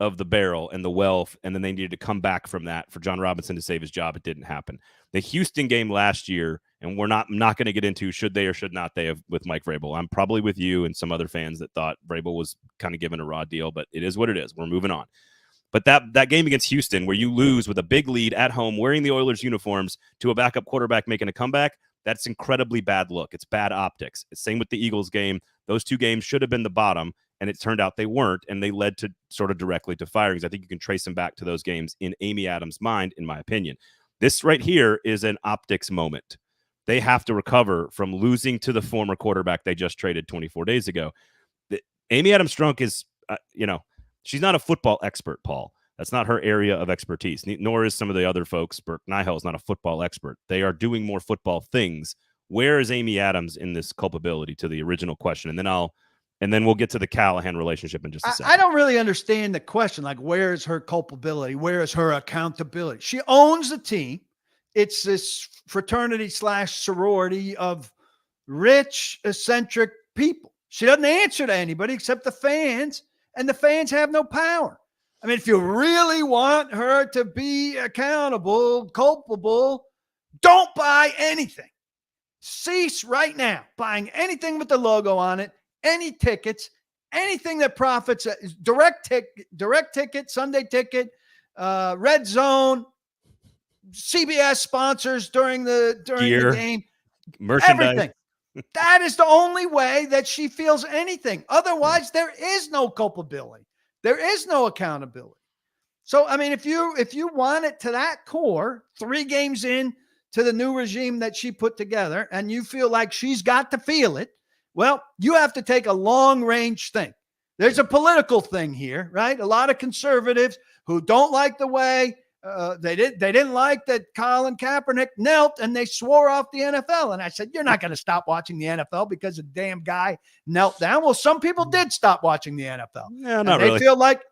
of the barrel and the well, and then they needed to come back from that for John Robinson to save his job. It didn't happen. The Houston game last year, and I'm not going to get into should they or should not they have with Mike Vrabel. I'm probably with you and some other fans that thought Vrabel was kind of given a raw deal, but it is what it is. We're moving on. But that game against Houston, where you lose with a big lead at home, wearing the Oilers uniforms to a backup quarterback making a comeback, that's incredibly bad look. It's bad optics. It's same with the Eagles game. Those two games should have been the bottom, and it turned out they weren't, and they led to sort of directly to firings. I think you can trace them back to those games in Amy Adams' mind, in my opinion. This right here is an optics moment. They have to recover from losing to the former quarterback they just traded 24 days ago. Amy Adams-Strunk is, she's not a football expert, Paul. That's not her area of expertise, nor is some of the other folks. Burke Nihel is not a football expert. They are doing more football things. Where is Amy Adams in this culpability to the original question? And then we'll get to the Callahan relationship in just a second. I don't really understand the question. Like, where is her culpability? Where is her accountability? She owns the team. It's this fraternity / sorority of rich, eccentric people. She doesn't answer to anybody except the fans, and the fans have no power. I mean, if you really want her to be accountable, culpable, don't buy anything. Cease right now buying anything with the logo on it, any tickets, anything that profits, direct ticket, Sunday ticket, Red Zone, CBS sponsors during the game, merchandise. Everything. That is the only way that she feels anything. Otherwise, there is no culpability. There is no accountability. So, I mean, if you want it to that core, 3 games in to the new regime that she put together, and you feel like she's got to feel it, well, you have to take a long-range thing. There's a political thing here, right? A lot of conservatives who don't like the way they didn't like that Colin Kaepernick knelt, and they swore off the NFL. And I said, you're not going to stop watching the NFL because the damn guy knelt down. Well, some people did stop watching the NFL. Yeah, not really. They feel like,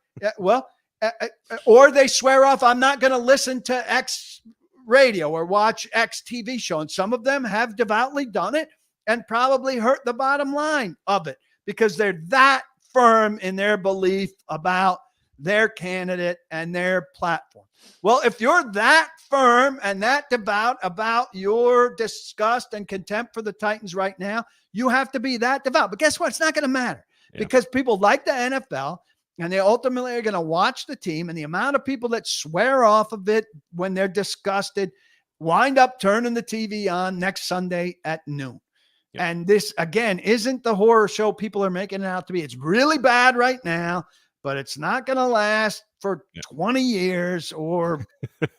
or they swear off, I'm not going to listen to X radio or watch X TV show. And some of them have devoutly done it and probably hurt the bottom line of it because they're that firm in their belief about their candidate and their platform. Well, if you're that firm and that devout about your disgust and contempt for the Titans right now, you have to be that devout. But guess what? It's not going to matter because people like the NFL and they ultimately are going to watch the team, and the amount of people that swear off of it when they're disgusted wind up turning the TV on next Sunday at noon. Yeah. And this, again, isn't the horror show people are making it out to be. It's really bad right now, but it's not going to last for 20 years or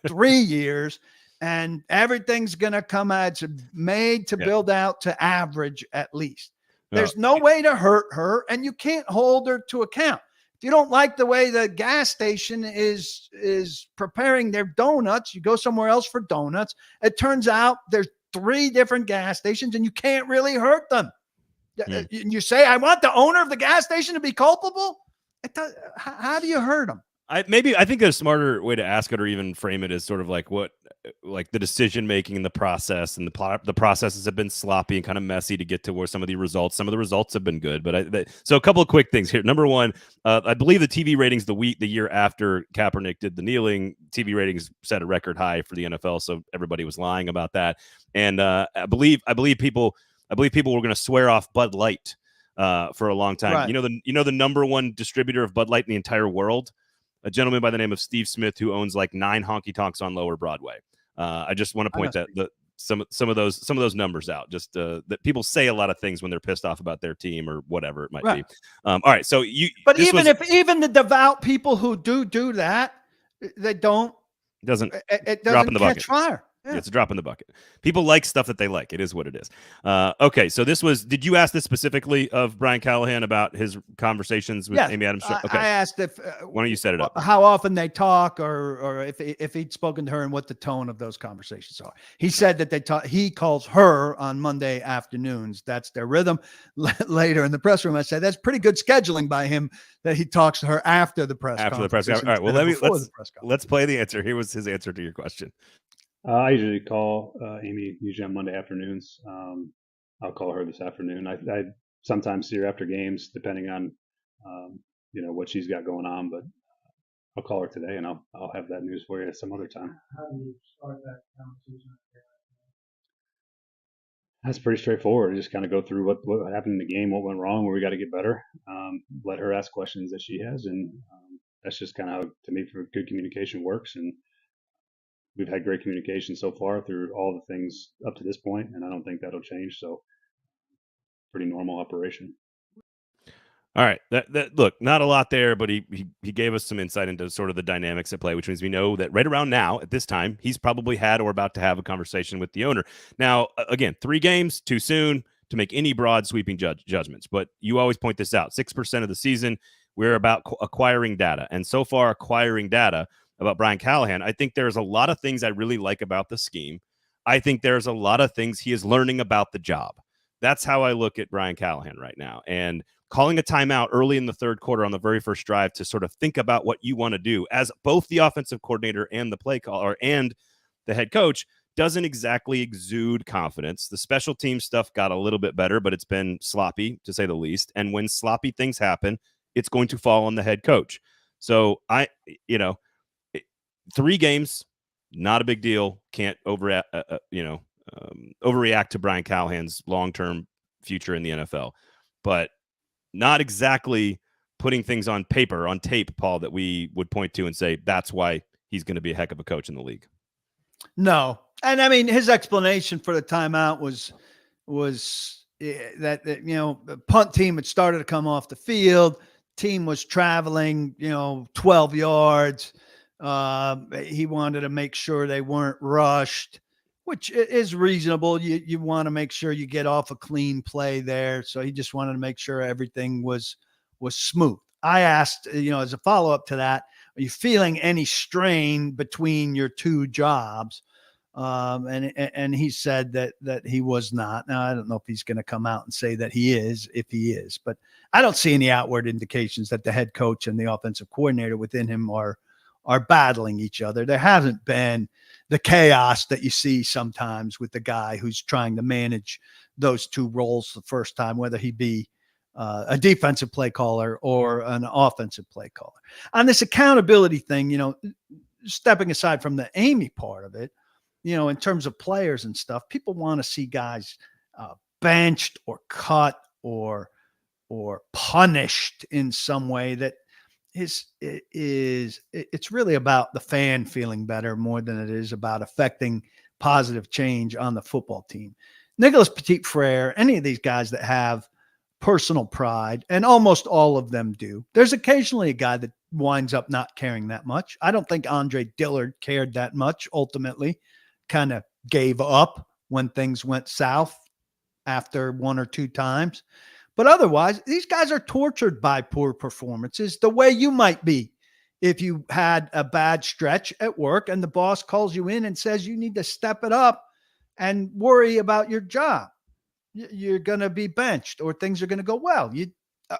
3 years. And everything's going to come out. It's made to build out to average at least. There's no way to hurt her, and you can't hold her to account. At you don't like the way the gas station is preparing their donuts, you go somewhere else for donuts. It turns out there's 3 different gas stations and you can't really hurt them. You say, I want the owner of the gas station to be culpable. How do you hurt them? I think a smarter way to ask it or even frame it is sort of like the decision making and the process, and the processes have been sloppy and kind of messy to get to where some of the results have been good. But so a couple of quick things here. Number one, I believe the TV ratings the year after Kaepernick did the kneeling, TV ratings set a record high for the NFL. So everybody was lying about that. And I believe people were going to swear off Bud Light for a long time. Right. You know the number one distributor of Bud Light in the entire world, a gentleman by the name of Steve Smith, who owns like 9 honky tonks on Lower Broadway. I just want to point some of those numbers out. Just that people say a lot of things when they're pissed off about their team or whatever it might be. All right, so even the devout people who do that, they don't. It doesn't drop in the bucket. Fire. Yeah. It's a drop in the bucket. People like stuff that they like. It is what it is. Okay, so did you ask this specifically of Brian Callahan about his conversations with Amy Adams? Okay. I asked if why don't you set it up? How often they talk, or if he'd spoken to her and what the tone of those conversations are. He said that he calls her on Monday afternoons. That's their rhythm. Later in the press room, I said that's pretty good scheduling by him that he talks to her after the press conference. All right. Well, let's play the answer. Here was his answer to your question. I usually call Amy usually on Monday afternoons. I'll call her this afternoon. I sometimes see her after games, depending on what she's got going on. But I'll call her today, and I'll have that news for you some other time. How do you start that conversation? That's pretty straightforward. Just kind of go through what happened in the game, what went wrong, where we got to get better. Let her ask questions that she has, and that's just kind of how, to me, for good communication works. And we've had great communication so far through all the things up to this point, and I don't think that'll change. So, pretty normal operation. All right. Look, not a lot there, but he gave us some insight into sort of the dynamics at play, which means we know that right around now, at this time, he's probably had or about to have a conversation with the owner. Now, again, 3 games, too soon to make any broad sweeping judgments, but you always point this out. 6% of the season, we're about acquiring data. And so far, acquiring data about Brian Callahan, I think there's a lot of things I really like about the scheme. I think there's a lot of things he is learning about the job. That's how I look at Brian Callahan right now. And calling a timeout early in the third quarter on the very first drive to sort of think about what you want to do as both the offensive coordinator and the play caller and the head coach doesn't exactly exude confidence. The special team stuff got a little bit better, but it's been sloppy to say the least. And when sloppy things happen, it's going to fall on the head coach. So 3 games, not a big deal. Can't overreact to Brian Callahan's long-term future in the NFL, but not exactly putting things on paper, on tape, Paul, that we would point to and say that's why he's going to be a heck of a coach in the league. No, and I mean his explanation for the timeout was that the punt team had started to come off the field. Team was traveling 12 yards. He wanted to make sure they weren't rushed, which is reasonable. You want to make sure you get off a clean play there. So he just wanted to make sure everything was smooth. I asked, as a follow-up to that, are you feeling any strain between your 2 jobs? And he said that he was not. Now, I don't know if he's going to come out and say that he is, if he is, but I don't see any outward indications that the head coach and the offensive coordinator within him are battling each other. There hasn't been the chaos that you see sometimes with the guy who's trying to manage those 2 roles the first time, whether he be a defensive play caller or an offensive play caller. On this accountability thing, stepping aside from the Amy part of it, in terms of players and stuff, people want to see guys benched or cut or punished in some way that it's really about the fan feeling better more than it is about affecting positive change on the football team. Nicholas Petit-Frere, any of these guys that have personal pride, and almost all of them do. There's occasionally a guy that winds up not caring that much. I don't think Andre Dillard cared that much, ultimately kind of gave up when things went south after 1 or 2 times. But otherwise, these guys are tortured by poor performances the way you might be if you had a bad stretch at work and the boss calls you in and says you need to step it up and worry about your job. You're going to be benched or things are going to go well.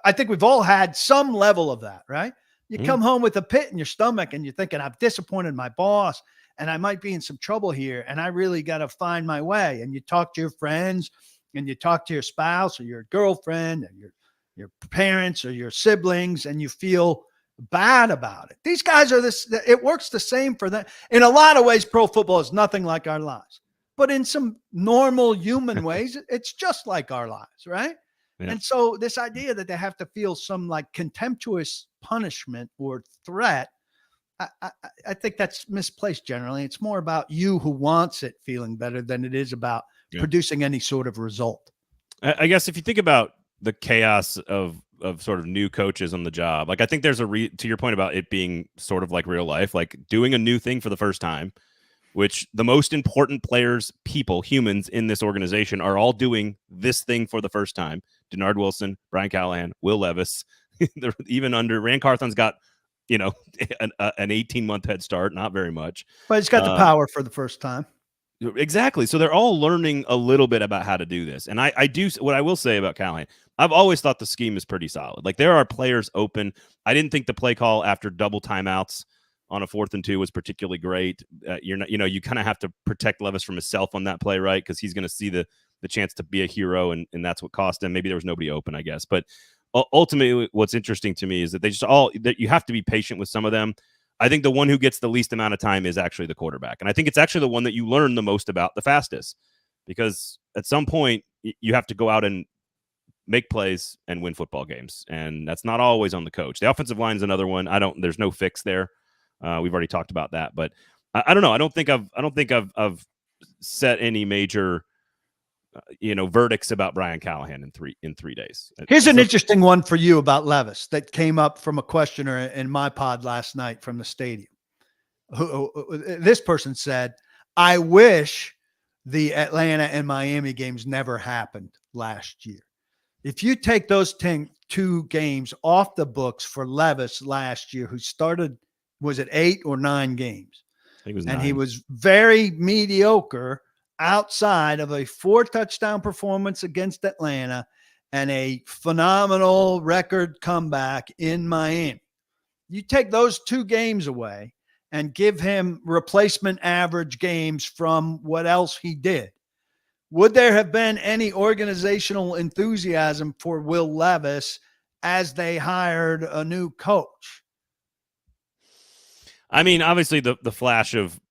I think we've all had some level of that, right? You come home with a pit in your stomach and you're thinking, I've disappointed my boss and I might be in some trouble here and I really got to find my way. And you talk to your friends and you talk to your spouse or your girlfriend and your parents or your siblings and you feel bad about it. These guys are it works the same for them. In a lot of ways, pro football is nothing like our lives. But in some normal human ways, it's just like our lives, right? Yeah. And so this idea that they have to feel some like contemptuous punishment or threat, I think that's misplaced generally. It's more about you who wants it feeling better than it is about producing any sort of result. I guess if you think about the chaos of sort of new coaches on the job, like I think there's to your point about it being sort of like real life, like doing a new thing for the first time, which the most important players, people, humans in this organization are all doing this thing for the first time. Dennard Wilson, Brian Callahan, Will Levis, even under Rand Carthon's got, an 18-month head start, not very much. But he's got the power for the first time. Exactly. So they're all learning a little bit about how to do this. And what I will say about Callahan, I've always thought the scheme is pretty solid. Like there are players open. I didn't think the play call after double timeouts on a 4th and 2 was particularly great. You kind of have to protect Levis from himself on that play, right? Because he's going to see the chance to be a hero, and that's what cost him. Maybe there was nobody open, I guess. But ultimately, what's interesting to me is that that you have to be patient with some of them. I think the one who gets the least amount of time is actually the quarterback. And I think it's actually the one that you learn the most about the fastest, because at some point you have to go out and make plays and win football games. And that's not always on the coach. The offensive line is another one. There's no fix there. We've already talked about that, but I don't know. I don't think I've set any major, verdicts about Brian Callahan in 3 days. Here's an interesting one for you about Levis that came up from a questioner in my pod last night from the stadium. This person said, I wish the Atlanta and Miami games never happened last year. If you take those 2 games off the books for Levis last year, who started, was it 8 or 9 games? I think it was 9. And he was very mediocre outside of a 4-touchdown performance against Atlanta and a phenomenal record comeback in Miami. You take those 2 games away and give him replacement average games from what else he did. Would there have been any organizational enthusiasm for Will Levis as they hired a new coach? I mean, obviously the flash of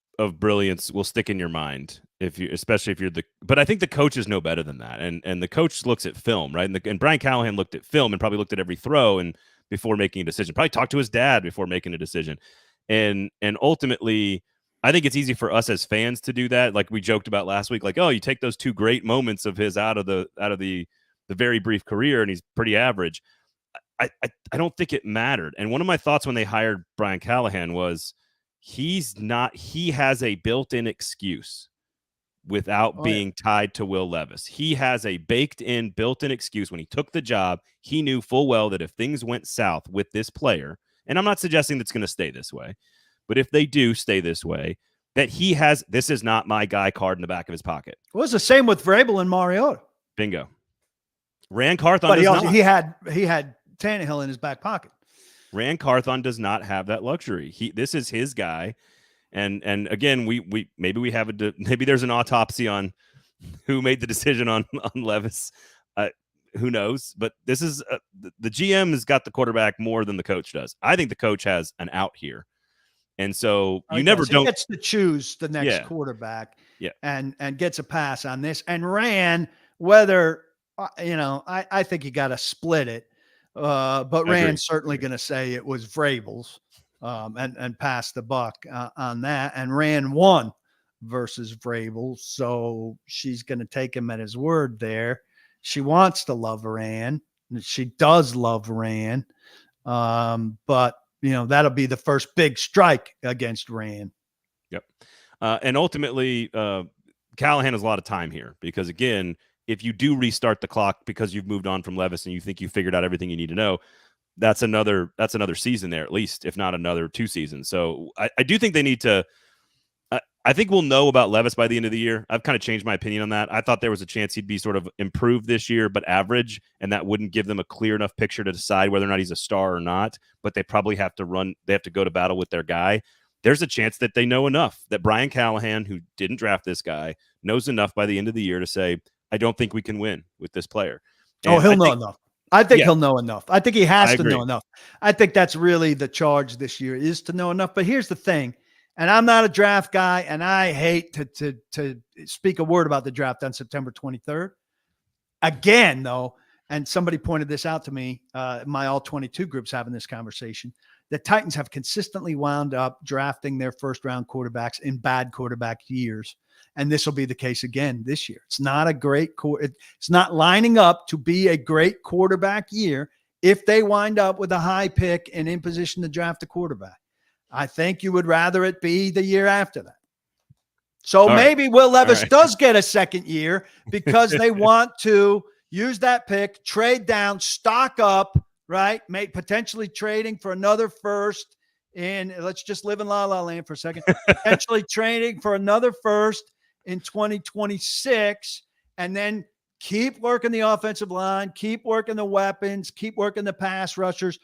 brilliance will stick in your mind especially if you're but I think the coaches know better than that. And the coach looks at film, right? And Brian Callahan looked at film and probably looked at every throw and before making a decision, probably talked to his dad before making a decision. And ultimately, I think it's easy for us as fans to do that. Like we joked about last week, like, oh, you take those 2 great moments of his out of the very brief career and he's pretty average. I don't think it mattered. And one of my thoughts when they hired Brian Callahan was he has a built-in excuse without being tied to Will Levis. He has a baked-in, built-in excuse. When he took the job, he knew full well that if things went south with this player, and I'm not suggesting that's going to stay this way, but if they do stay this way, that he has, this is not my guy card in the back of his pocket. It was the same with Vrabel and Mariota. Bingo. Rand Carthon but does not. He had Tannehill in his back pocket. Rand Carthon does not have that luxury. This is his guy. And again, maybe there's an autopsy on who made the decision on Levis. Who knows? But this is the GM has got the quarterback more than the coach does. I think the coach has an out here, and so he gets to choose the next quarterback. Yeah, and gets a pass on this. And Rand, whether I think you got to split it, but Rand's certainly going to say it was Vrabel's. And pass the buck on that. And Rand won versus Vrabel. So she's going to take him at his word there. She wants to love Rand. She does love Rand. But, that'll be the first big strike against Rand. Yep. And ultimately, Callahan has a lot of time here because, again, if you do restart the clock because you've moved on from Levis and you think you figured out everything you need to know, that's another season there, at least, if not another 2 seasons. So I do think they need to. I think we'll know about Levis by the end of the year. I've kind of changed my opinion on that. I thought there was a chance he'd be sort of improved this year, but average, and that wouldn't give them a clear enough picture to decide whether or not he's a star or not. But they probably have to they have to go to battle with their guy. There's a chance that they know enough, that Brian Callahan, who didn't draft this guy, knows enough by the end of the year to say, I don't think we can win with this player. And he'll know enough. I think he'll know enough. I think he has to know enough. I think that's really the charge this year, is to know enough. But here's the thing. And I'm not a draft guy, and I hate to speak a word about the draft on September 23rd. Again, though, and somebody pointed this out to me, my all-22 group's having this conversation, the Titans have consistently wound up drafting their first-round quarterbacks in bad quarterback years, and this will be the case again this year. It's not a great it's not lining up to be a great quarterback year if they wind up with a high pick and in position to draft a quarterback. I think you would rather it be the year after that. So maybe Will Levis does get a second year because they want to use that pick, trade down, stock up, right? Potentially trading for another first in, let's just live in La La Land for a second, potentially trading for another first in 2026, and then keep working the offensive line, keep working the weapons, keep working the pass rushers,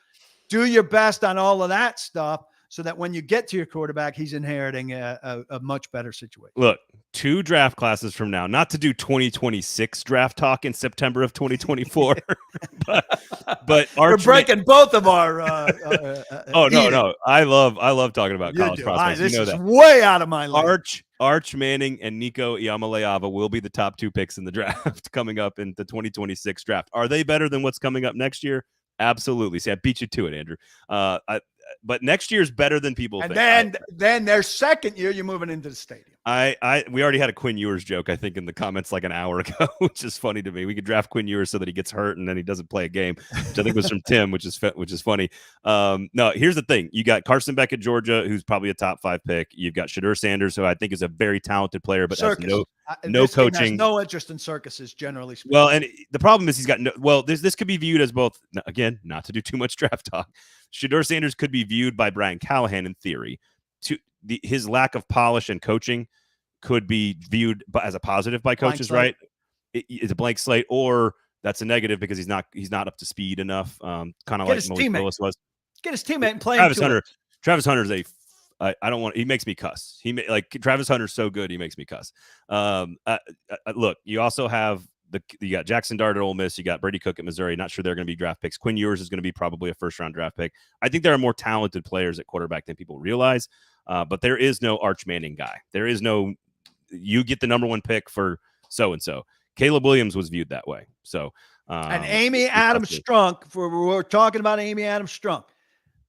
do your best on all of that stuff, so that when you get to your quarterback, he's inheriting a much better situation. Look, 2 draft classes from now, not to do 2026 draft talk in September of 2024, but we're breaking both of our. No, I love talking about college prospects. This you know is that. Way out of my league. Arch Manning and Nico Iamaleava will be the top 2 picks in the draft coming up in the 2026 draft. Are they better than what's coming up next year? Absolutely. See, I beat you to it, Andrew. But next year's better than people think. And then their second year, you're moving into the stadium. We already had a Quinn Ewers joke, I think, in the comments like an hour ago, which is funny to me. We could draft Quinn Ewers so that he gets hurt and then he doesn't play a game, which I think was from Tim, which is funny. No, here's the thing. You got Carson Beck at Georgia, who's probably a top 5 pick. You've got Shedeur Sanders, who I think is a very talented player, but has no coaching. Has no interest in circuses, generally speaking. Well, and the problem is he's got this could be viewed as both, again, not to do too much draft talk. Shedeur Sanders could be viewed by Brian Callahan in theory. His lack of polish and coaching could be viewed as a positive by coaches, right? It's a blank slate, or that's a negative because he's not up to speed enough. Kind of like Malik Willis was. Get his teammate and play Travis Hunter's I don't want. He makes me cuss. Travis Hunter's so good, he makes me cuss. Look, you also have you got Jackson Dart at Ole Miss. You got Brady Cook at Missouri. Not sure they're going to be draft picks. Quinn Ewers is going to be probably a first-round draft pick. I think there are more talented players at quarterback than people realize, but there is no Arch Manning guy. There is no you get the number 1 pick for so-and-so. Caleb Williams was viewed that way. So and Amy Adams Strunk, we're talking about Amy Adams Strunk.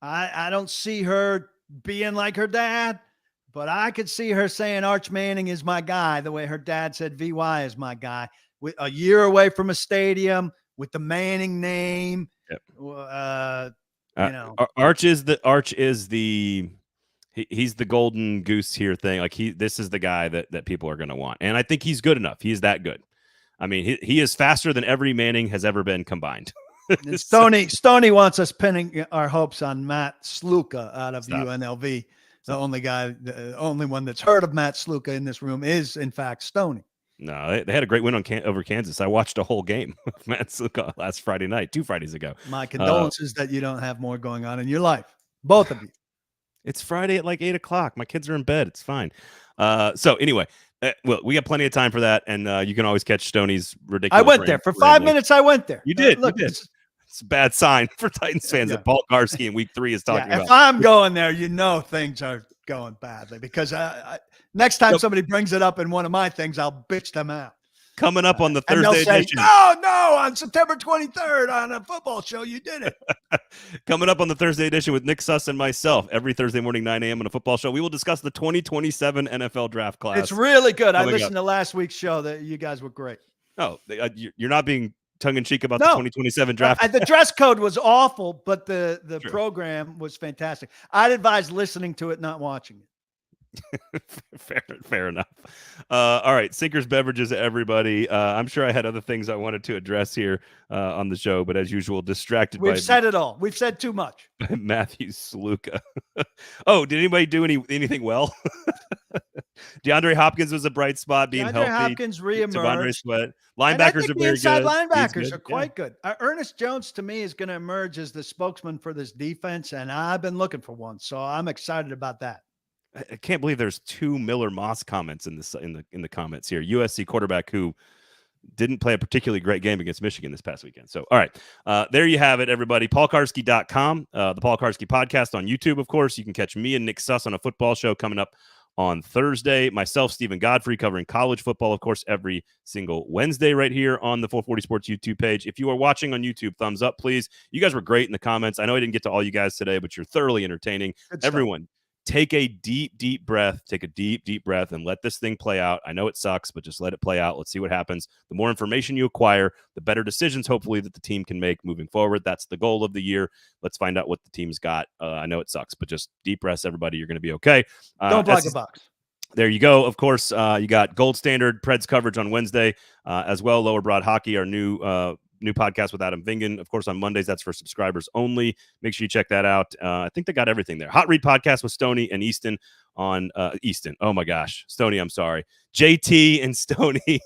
I don't see her being like her dad, but I could see her saying Arch Manning is my guy the way her dad said VY is my guy. With a year away from a stadium with the Manning name. Yep. Arch is the he's the golden goose here thing. Like this is the guy that people are going to want. And I think he's good enough. He's that good. I mean, he is faster than every Manning has ever been combined. Stoney wants us pinning our hopes on Matt Sluka out of UNLV. The only one that's heard of Matt Sluka in this room is, in fact, Stoney. No, they had a great win over Kansas. I watched a whole game of Matt Sluka last Friday night, 2 Fridays ago. My condolences that you don't have more going on in your life. Both of you. It's Friday at like 8 o'clock. My kids are in bed. It's fine. So anyway, we got plenty of time for that. And you can always catch Stoney's ridiculous. I went there for 5 minutes. I went there. You did. Look, you did. It's a bad sign for Titans fans that Paul Kuharsky in week 3 is talking about. If I'm going there, things are going badly because next time somebody brings it up in one of my things, I'll bitch them out. Coming up on the Thursday edition. No, on September 23rd on a football show, you did it. Coming up on the Thursday edition with Nick Suss and myself every Thursday morning, 9 a.m. on a football show. We will discuss the 2027 NFL draft class. It's really good. I listened to last week's show. That you guys were great. Oh, you're not being tongue-in-cheek about the 2027 draft. The dress code was awful, but the program was fantastic. I'd advise listening to it, not watching it. Fair enough. All right, Sinkers Beverages, everybody. I'm sure I had other things I wanted to address here on the show, but as usual, distracted We've said it all. We've said too much. by Matthew Sluka. Oh, did anybody do anything well? DeAndre Hopkins was a bright spot, being DeAndre healthy. Hopkins reemerged. Devondre Sweat. And I Linebackers think are the very inside good. linebackers are quite good. Ernest Jones, to me, is going to emerge as the spokesman for this defense, and I've been looking for one, so I'm excited about that. I can't believe there's 2 Miller Moss comments in the comments here. USC quarterback who didn't play a particularly great game against Michigan this past weekend. So, all right, there you have it, everybody. PaulKuharsky.com, the Paul Kuharsky podcast on YouTube, of course. You can catch me and Nick Suss on a football show coming up on Thursday. Myself, Stephen Godfrey, covering college football, of course, every single Wednesday right here on the 440 Sports YouTube page. If you are watching on YouTube, thumbs up, please. You guys were great in the comments. I know I didn't get to all you guys today, but you're thoroughly entertaining. Everyone, take a deep breath. Take a deep breath and let this thing play out. I know it sucks, but just let it play out. Let's see what happens. The more information you acquire, the better decisions, hopefully, that the team can make moving forward. That's the goal of the year. Let's find out what the team's got. I know it sucks, but just deep breaths, everybody. You're going to be okay. Don't block the box. There you go. Of course, you got Gold Standard Preds coverage on Wednesday as well. Lower Broad Hockey, our new podcast with Adam Vingen. Of course, on Mondays, that's for subscribers only. Make sure you check that out. I think they got everything there. Hot Read podcast with Stoney and Easton on Easton. Oh my gosh. Stoney, I'm sorry. JT and Stoney.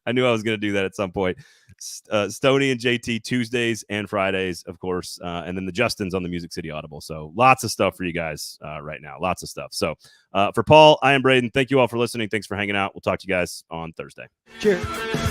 I knew I was going to do that at some point. Stoney and JT Tuesdays and Fridays, of course. And then the Justins on the Music City Audible. So lots of stuff for you guys right now. Lots of stuff. So for Paul, I am Braden. Thank you all for listening. Thanks for hanging out. We'll talk to you guys on Thursday. Cheers.